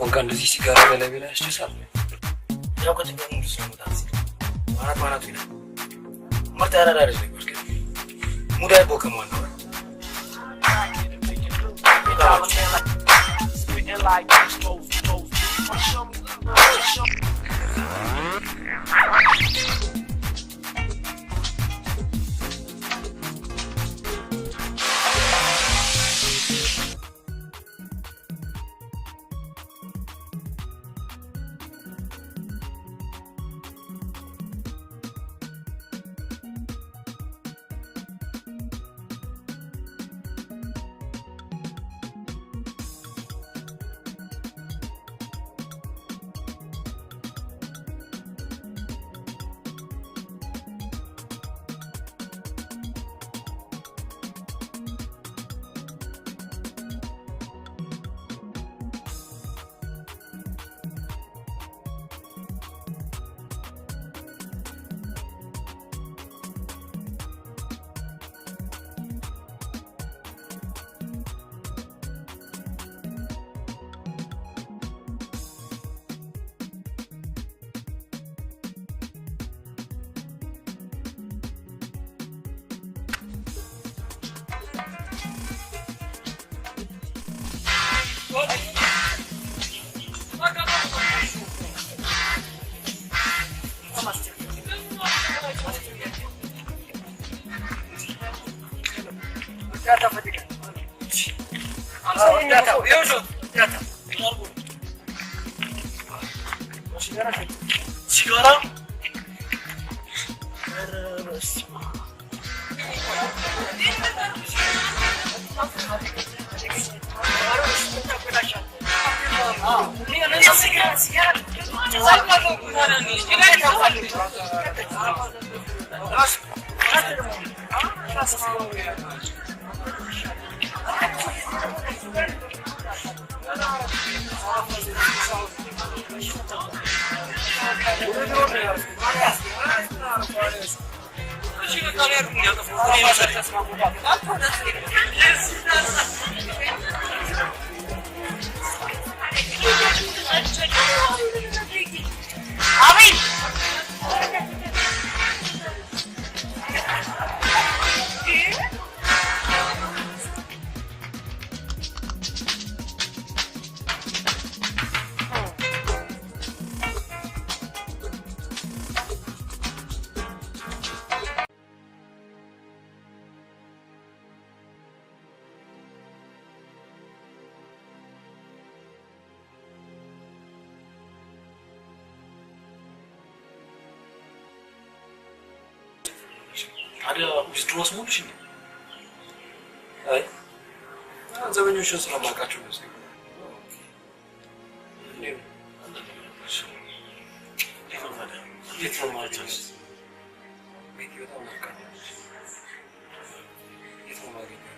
ወንጋ እንደዚህ ሲጋራ በላይ ያስጨሳል። ያው ከተገኘ ሙሉ ስለሞታል አራት ማናቱ ይላል ምርጥ ያራዳሪ ነበር ግን ሙዳይ ቦከማን ነው ታዲያ ዊዝድሮስ ሞልሽ ነው? አይ ዘመኞችን ስለማውቃቸው ነው። እንዴት ነው ማለት ነው? ቤት በጣም ናፍቃለች። የት ነው ማገኘው?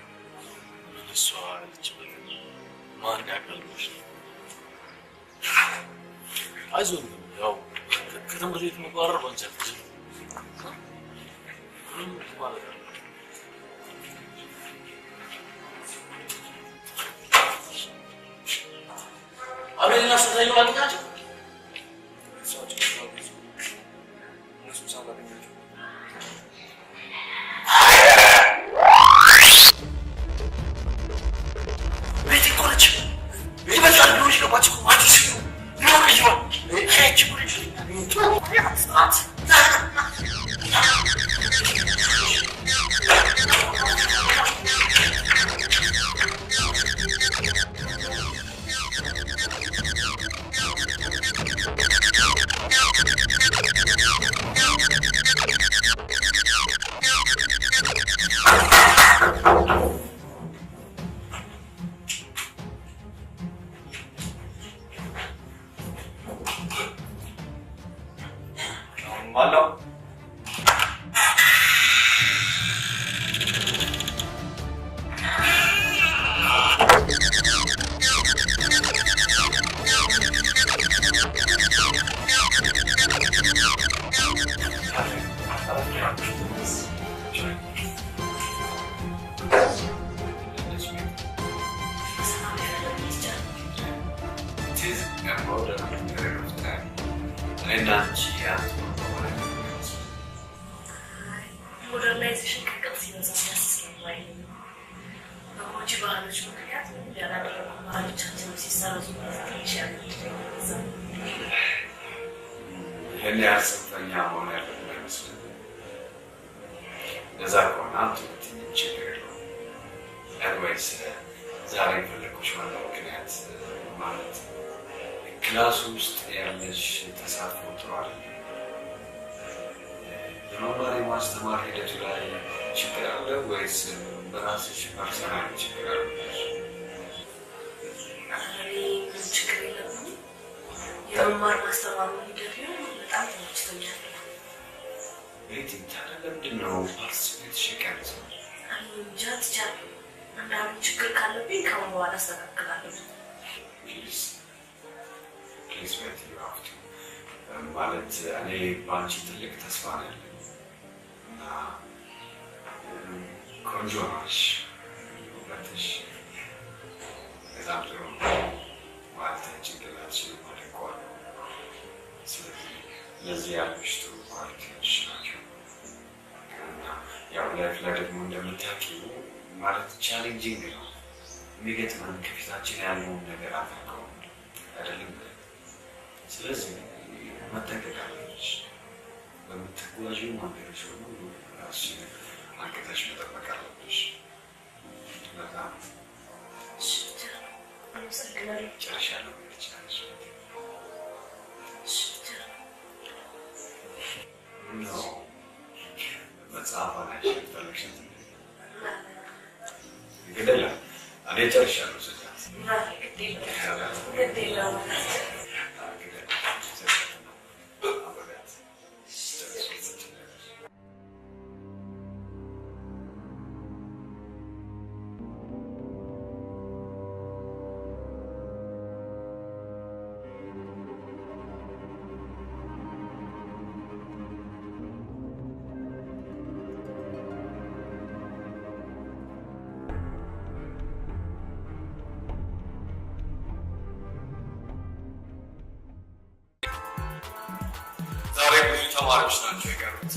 እሷ ልጅ ማን ያቀልሽ? አይዞህ ያው ከተምር ቤት መባረር ወንጀል ማለት ነው። አቤልና ሰታዩ አግኛቸው ክላስ ውስጥ ያለሽ ተሳትፎ ጥሩ አይደለም። የመማር የማስተማር ሂደቱ ላይ ችግር አለ ወይስ በራስሽ ፐርሰናል ችግር አለ? ችግር የለም። የመማር ማስተማሩ ሂደት በጣም ተመችቶኛል። ቤት ታዲያ ለምንድን ነው ፓርቲሲፔትሽ የቀነሰው? እንጃ ትቻለሁ። አንዳንድ ችግር ካለብኝ ከአሁን በኋላ አስተካክላለሁ። ፕሊዝ ቤት ይባክቱ ማለት እኔ በአንቺ ትልቅ ተስፋ ነው ያለኝ እና ቆንጆ ነሽ፣ ውበትሽ በጣም ጥሩ ማለት ጭንቅላትሽን ማደንቀዋል። ስለዚህ ለዚህ ያሉሽ ጥሩ ኳሊቲዎች ናቸው እና ያው ላይፍ ላይ ደግሞ እንደምታውቂው ማለት ቻሌንጂንግ ነው የሚገጥመን ከፊታችን ያለውን ነገር አድርገው አይደለም። ስለዚህ መጠንቀቅ አለብሽ። በምትጓዢው መንገዶች ሁሉ ራስሽን አግተሽ መጠበቅ አለብሽ። በጣም ጨርሻለሁ። መጽሐፍ ላይ ፈለግሻት ግደላ እኔ ጨርሻለሁ። ዛሬ ብዙ ተማሪዎች ናቸው የቀሩት።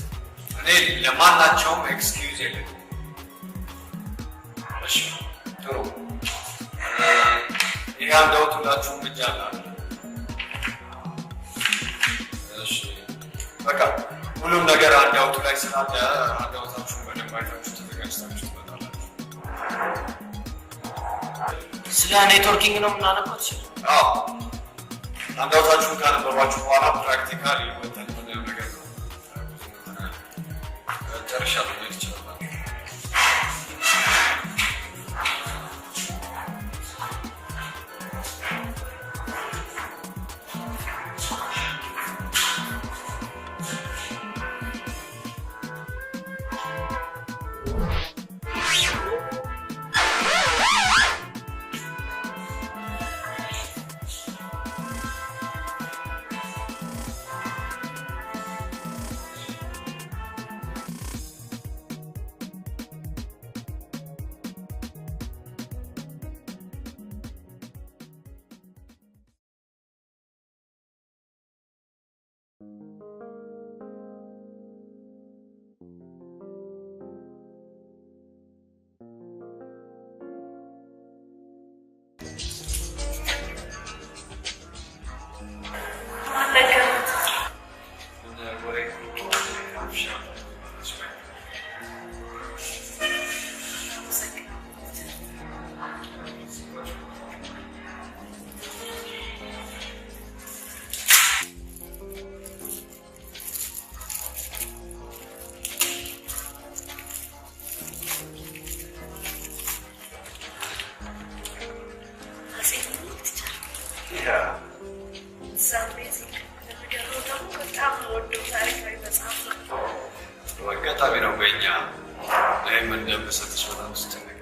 እኔ ለማናቸውም ኤክስኪውዝ የለም። እሺ ጥሩ። ይህ አንዳውት ሁላችሁም ብቻ አለ። እሺ በቃ ሁሉም ነገር አንዳውቱ ላይ ስላለ አንዳውታችሁን በደንብ አይታችሁ ተዘጋጅታችሁ ትመጣላችሁ። ስለ ኔትወርኪንግ ነው የምናነባት? አዎ አንዳውታችሁን ካነበሯችሁ በኋላ ፕራክቲካል ይወጣል። ጨርሻለሁ። ሊሆን ይችላል። አጋጣሚ ነው በእኛ ላይም እንደምሰጥሽ በጣም ስጨነቅ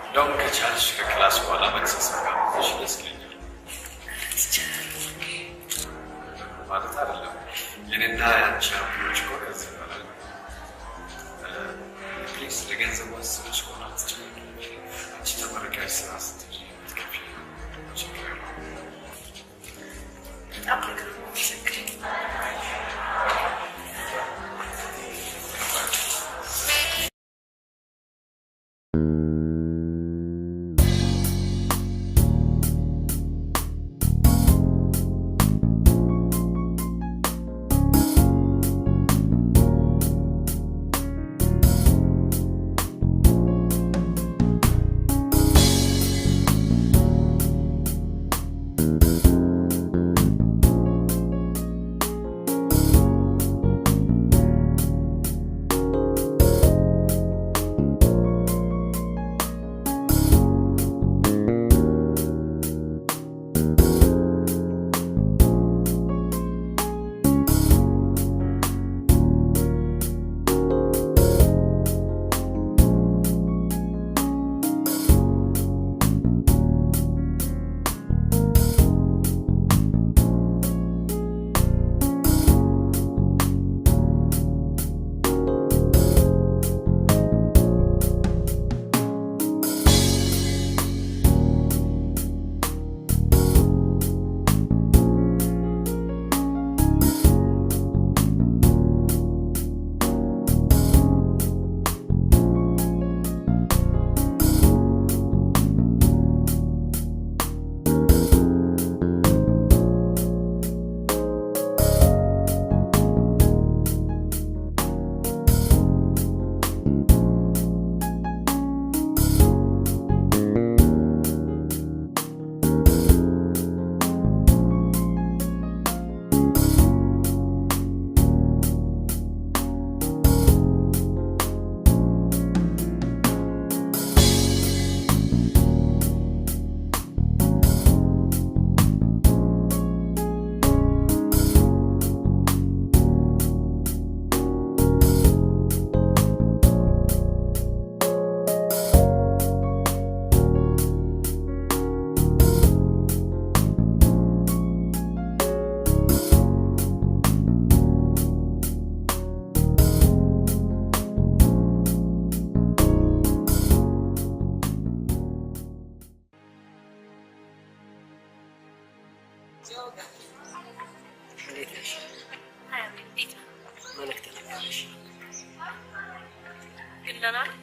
እንደውም ከቻልሽ ከክላስ በኋላ መተሳሰብ ጋር ትሽ ደስ ይለኛል። ማለት አይደለም የኔና የአንቺ አብሮች እኮ ከዚህ ይባላል። ፕሊዝ ለገንዘብ ወስነሽ ከሆነ አትጨነቂ። አንቺ ተመረቂያሽ ስራ ስትይዥ የምትከፍይ ችግር የለውም። በጣም ነገር ነው ደህና ነው?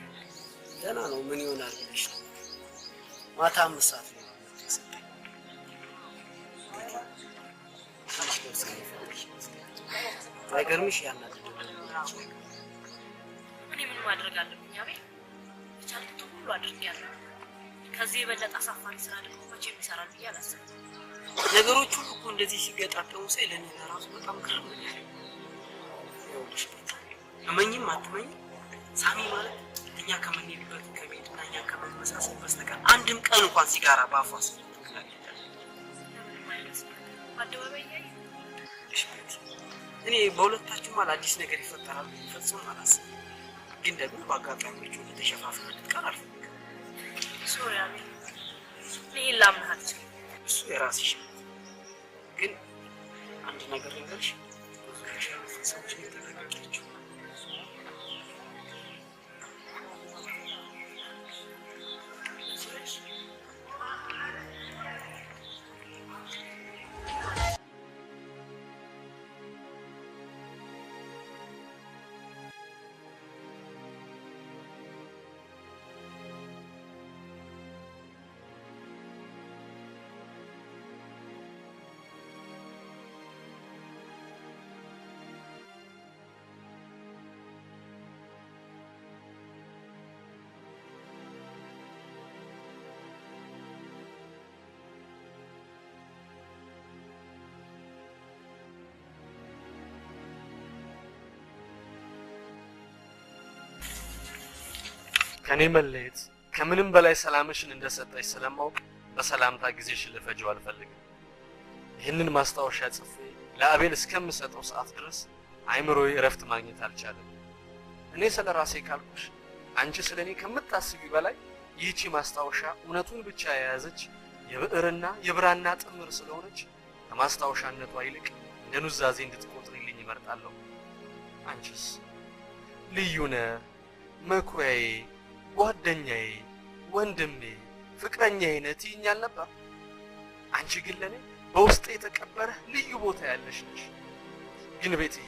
ደህና ነው። ምን ይሆናል ብለሽ ነው? ማታ 5 ሰዓት ነው የሰጠኝ። አይገርምሽ? ያናድደው እኔ ምን ማድረግ አለብኝ? አቤል የቻልኩት ሁሉ አድርጌያለሁ። ከዚህ የበለጠ አሳፋሪ ስራ ደግሞ መቼም ይሰራል ብዬ አላሰብም። ነገሮች ሁሉ እኮ እንደዚህ ሲገጣጠሙ ሳይ ለኔ ራሱ በጣም ግርም ነው ያለኝ። ይኸውልሽ እመኝም አትመኝም ሳሚ ማለት እኛ ከምንሄድበት ከቤትና እኛ ከመመሳሰል በስተቀር አንድም ቀን እንኳን ሲጋራ በአፏ ስለተከላከለ እኔ በሁለታችሁ ማለት አዲስ ነገር ይፈጠራል ፈጽሞ አላስብም። ግን ደግሞ በአጋጣሚዎቹ ተሸፋፍነ ልትቀር አልፈልግም። ሶሪ አቤል፣ እኔ ላምንህ አልችልም። እሱ የራስሽ ግን አንድ ነገር ልንገርሽ፣ ሰዎች ተረጋግጣችሁ ከኔ መለየት ከምንም በላይ ሰላምሽን እንደሰጠሽ ስለማውቅ በሰላምታ ጊዜሽን ልፈጅው አልፈልግም። ይህንን ማስታወሻ ጽፌ ለአቤል እስከምሰጠው ሰዓት ድረስ አይምሮዬ እረፍት ማግኘት አልቻለም። እኔ ስለ ራሴ ካልኩሽ አንቺ ስለኔ ከምታስቢ በላይ ይህቺ ማስታወሻ እውነቱን ብቻ የያዘች የብዕርና የብራና ጥምር ስለሆነች ከማስታወሻነቷ ይልቅ እንደ ኑዛዜ እንድትቆጥሪልኝ ይመርጣለሁ። አንቺስ ልዩ ነህ፣ መኩሪያዬ፣ ጓደኛዬ፣ ወንድሜ፣ ፍቅረኛዬ ነህ ትይኛል ነበር። አንቺ ግን ለኔ በውስጤ የተቀበረ ልዩ ቦታ ያለሽ ነሽ። ግን ቤትዬ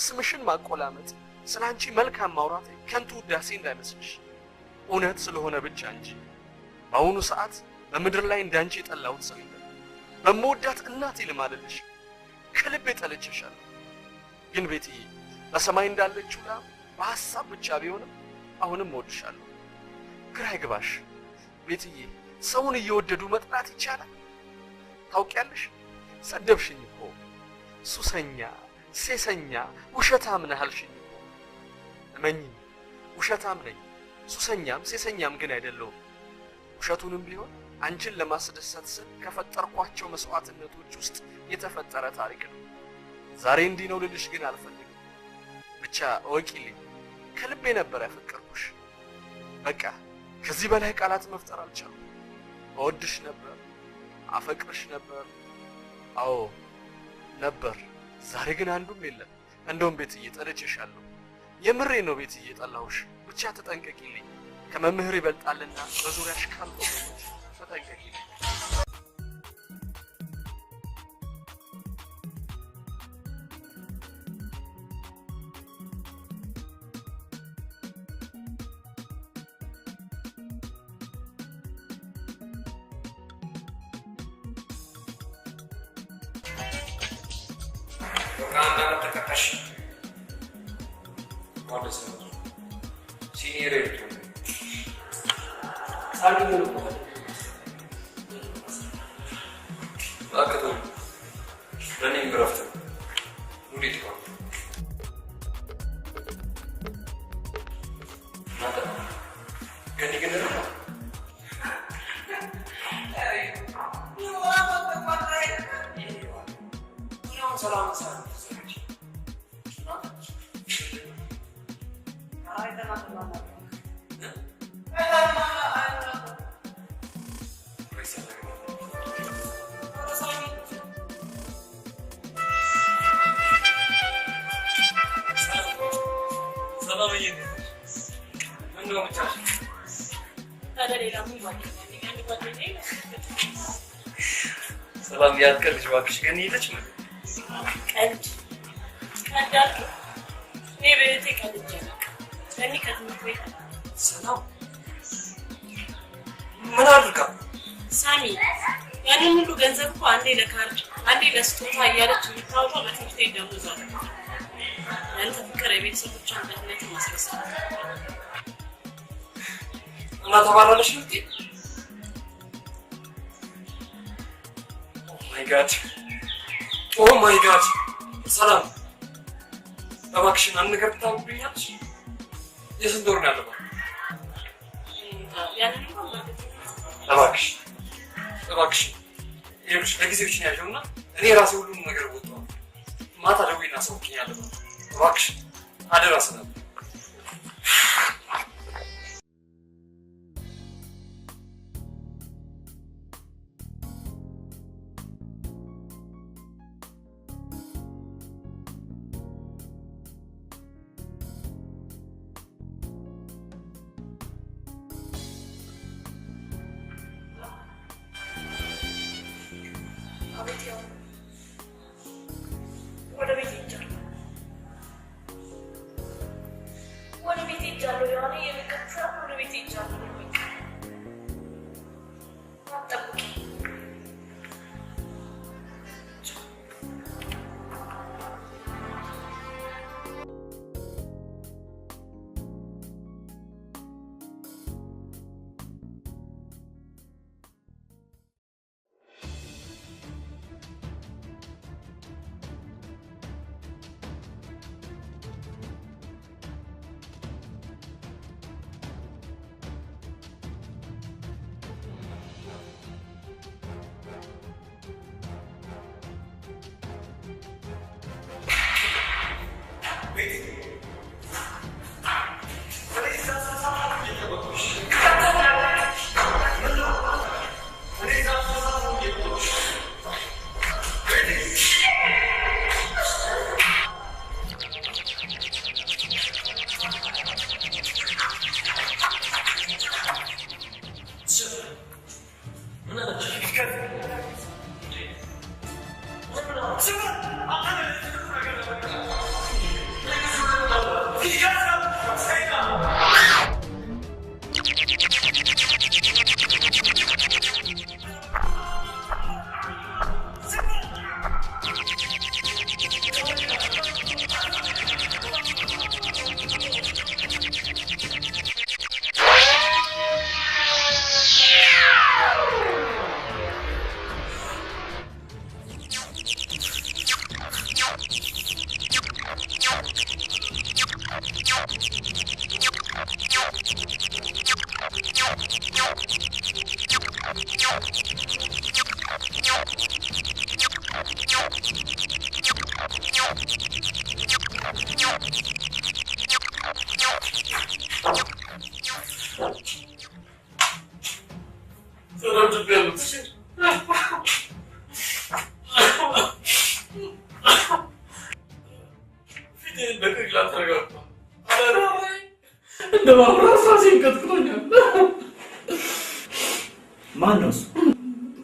ስምሽን ማቆላመጥ ስላንቺ መልካም ማውራት ከንቱ ውዳሴ እንዳይመስልሽ እውነት ስለሆነ ብቻ እንጂ በአሁኑ ሰዓት በምድር ላይ እንዳንቺ የጠላሁት ሰው የለም። በመወዳት እናቴ ልማልልሽ ከልቤ ጠልቼሻለሁ። ግን ቤትዬ በሰማይ እንዳለችው ላም በሐሳብ ብቻ ቢሆንም አሁንም እወድሻለሁ። ግራ ይግባሽ ቤትዬ፣ ሰውን እየወደዱ መጥላት ይቻላል? ታውቂያለሽ፣ ሰደብሽኝ እኮ ሱሰኛ፣ ሴሰኛ፣ ውሸታም ነህ አልሽኝ እኮ። እመኚኝ፣ ውሸታም ነኝ፣ ሱሰኛም ሴሰኛም ግን አይደለሁም። ውሸቱንም ቢሆን አንቺን ለማስደሰት ስል ከፈጠርኳቸው መስዋዕትነቶች ውስጥ የተፈጠረ ታሪክ ነው። ዛሬ እንዲህ ነው ልልሽ ግን አልፈልግም። ብቻ እወቂልኝ፣ ከልቤ ነበር ያፈቀርኩሽ። በቃ ከዚህ በላይ ቃላት መፍጠር አልቻልኩም። እወድሽ ነበር፣ አፈቅርሽ ነበር። አዎ ነበር። ዛሬ ግን አንዱም የለም። እንደውም ቤትዬ ጠልቼሻለሁ። የምሬ ነው ቤትዬ፣ ጠላሁሽ። ብቻ ተጠንቀቂልኝ። ከመምህር ይበልጣልና በዙሪያሽ ካሉ ሰዎች ተጠንቀቂልኝ። ሰላም ያልቀልሽ እባክሽ። ግን ይለች ምን ቀልድ ቀልዳል። እኔ በእቴ ቀልጄ ነው። እኔ ከትምህርት ቤት ሰላም ምን አድርጋ? ሳሚ ያንን ሁሉ ገንዘብ እኮ አንዴ ለካርድ አንዴ ለስጦታ እያለች የምታወጣው በትምህርት ቤት ደሞዝ አለ። ያንተ ፍቅር የቤተሰቦቿን ደህንነት ማስረሳት እና ተባራለሽ እንዴ? ኦ ማይ ጋድ ሰላም እባክሽን አንድ ነገር ታውቁኛለሽ? የስንት ወር ነው ያለባት? እባክሽ ይኸውልሽ ለጊዜዎች ነው ያለው እና እኔ ራሴ ሁሉንም ነገር ወጣሁ። ማታ ደውዬና አሳውቂኝ ያለባት እባክሽ አደራ ሰላም።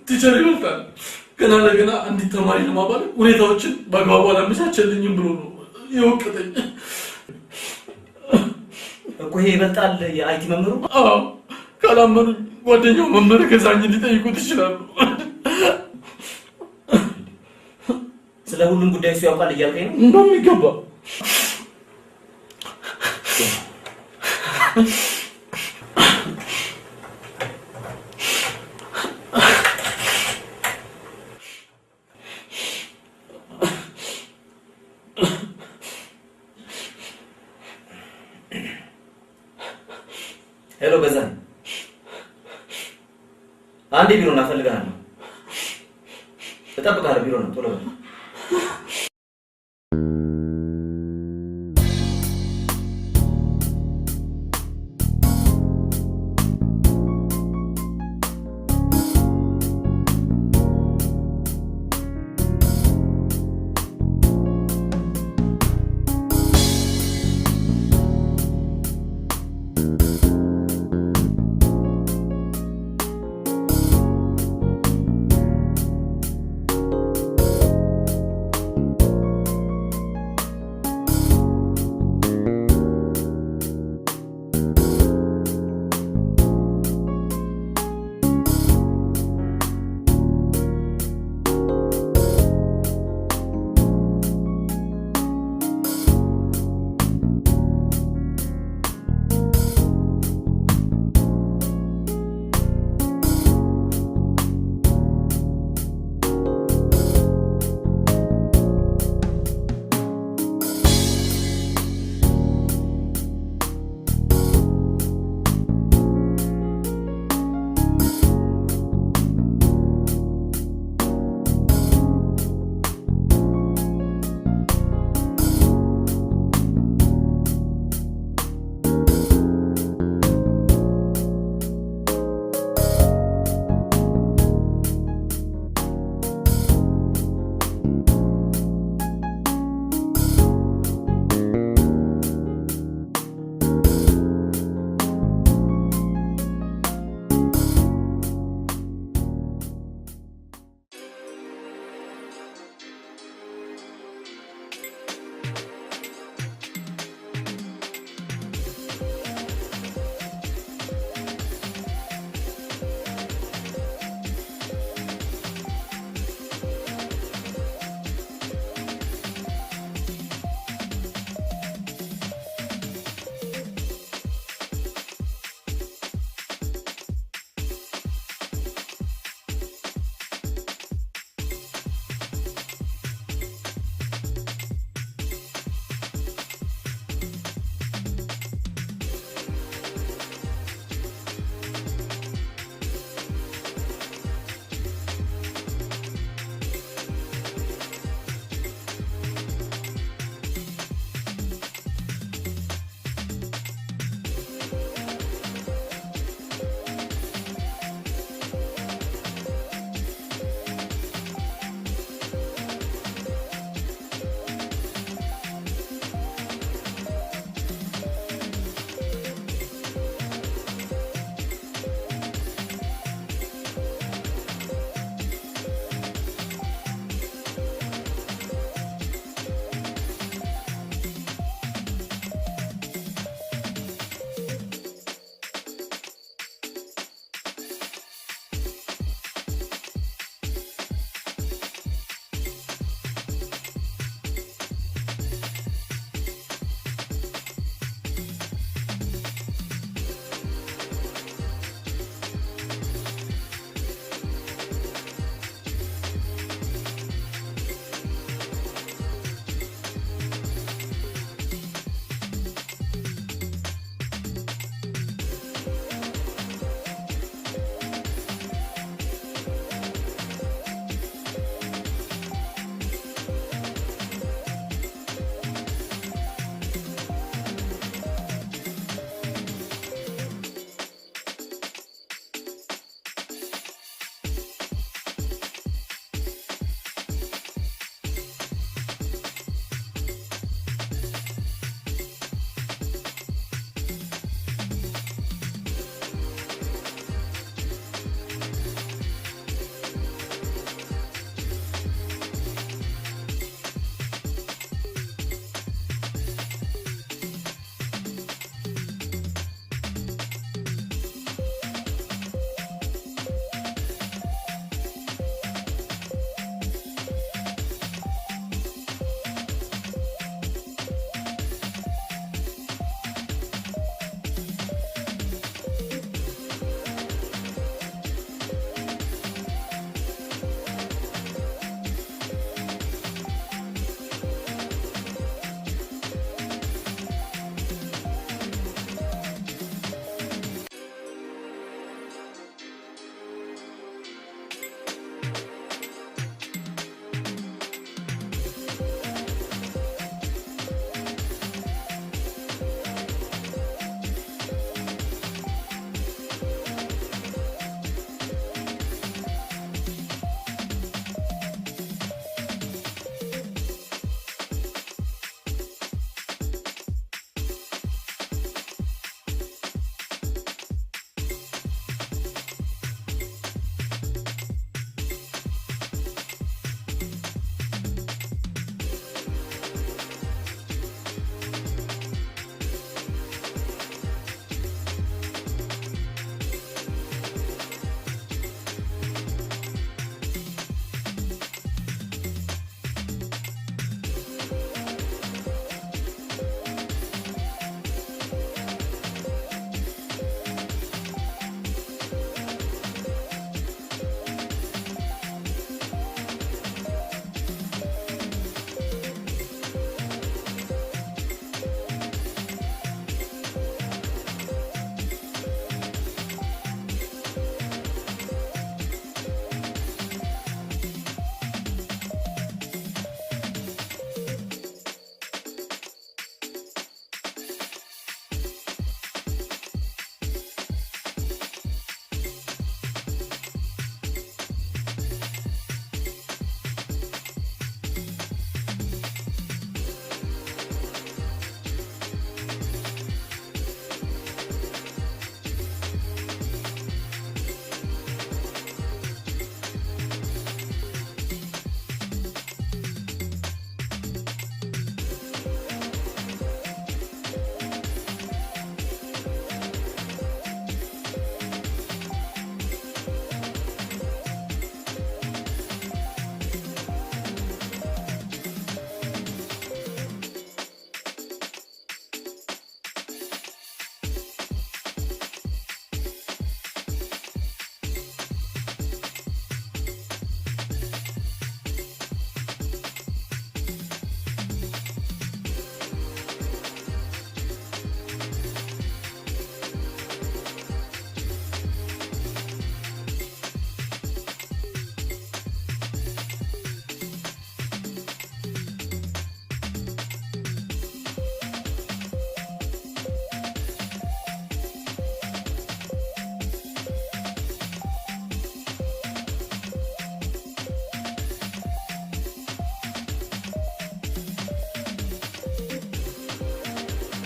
ቲቸር ይመጣል ገና ለገና አንዲት ተማሪ ለማባል ሁኔታዎችን በአግባቡ አላመቻቸልኝም ብሎ ነው የወቀጠኝ እኮ። ይሄ ይበልጣል የአይቲ መምህሩ? አዎ ካላመኑ ጓደኛው መምህር ገዛኝ ሊጠይቁት ይችላሉ። ስለ ሁሉም ጉዳይ እሱ ያውቃል እያልከኝ ነው? እንደሚገባ ሄሎ ገዛኝ፣ አንዴ ቢሮ እናፈልጋለሁ። እጠብቅሃለሁ። ቢሮ ነው፣ ቶሎ በል።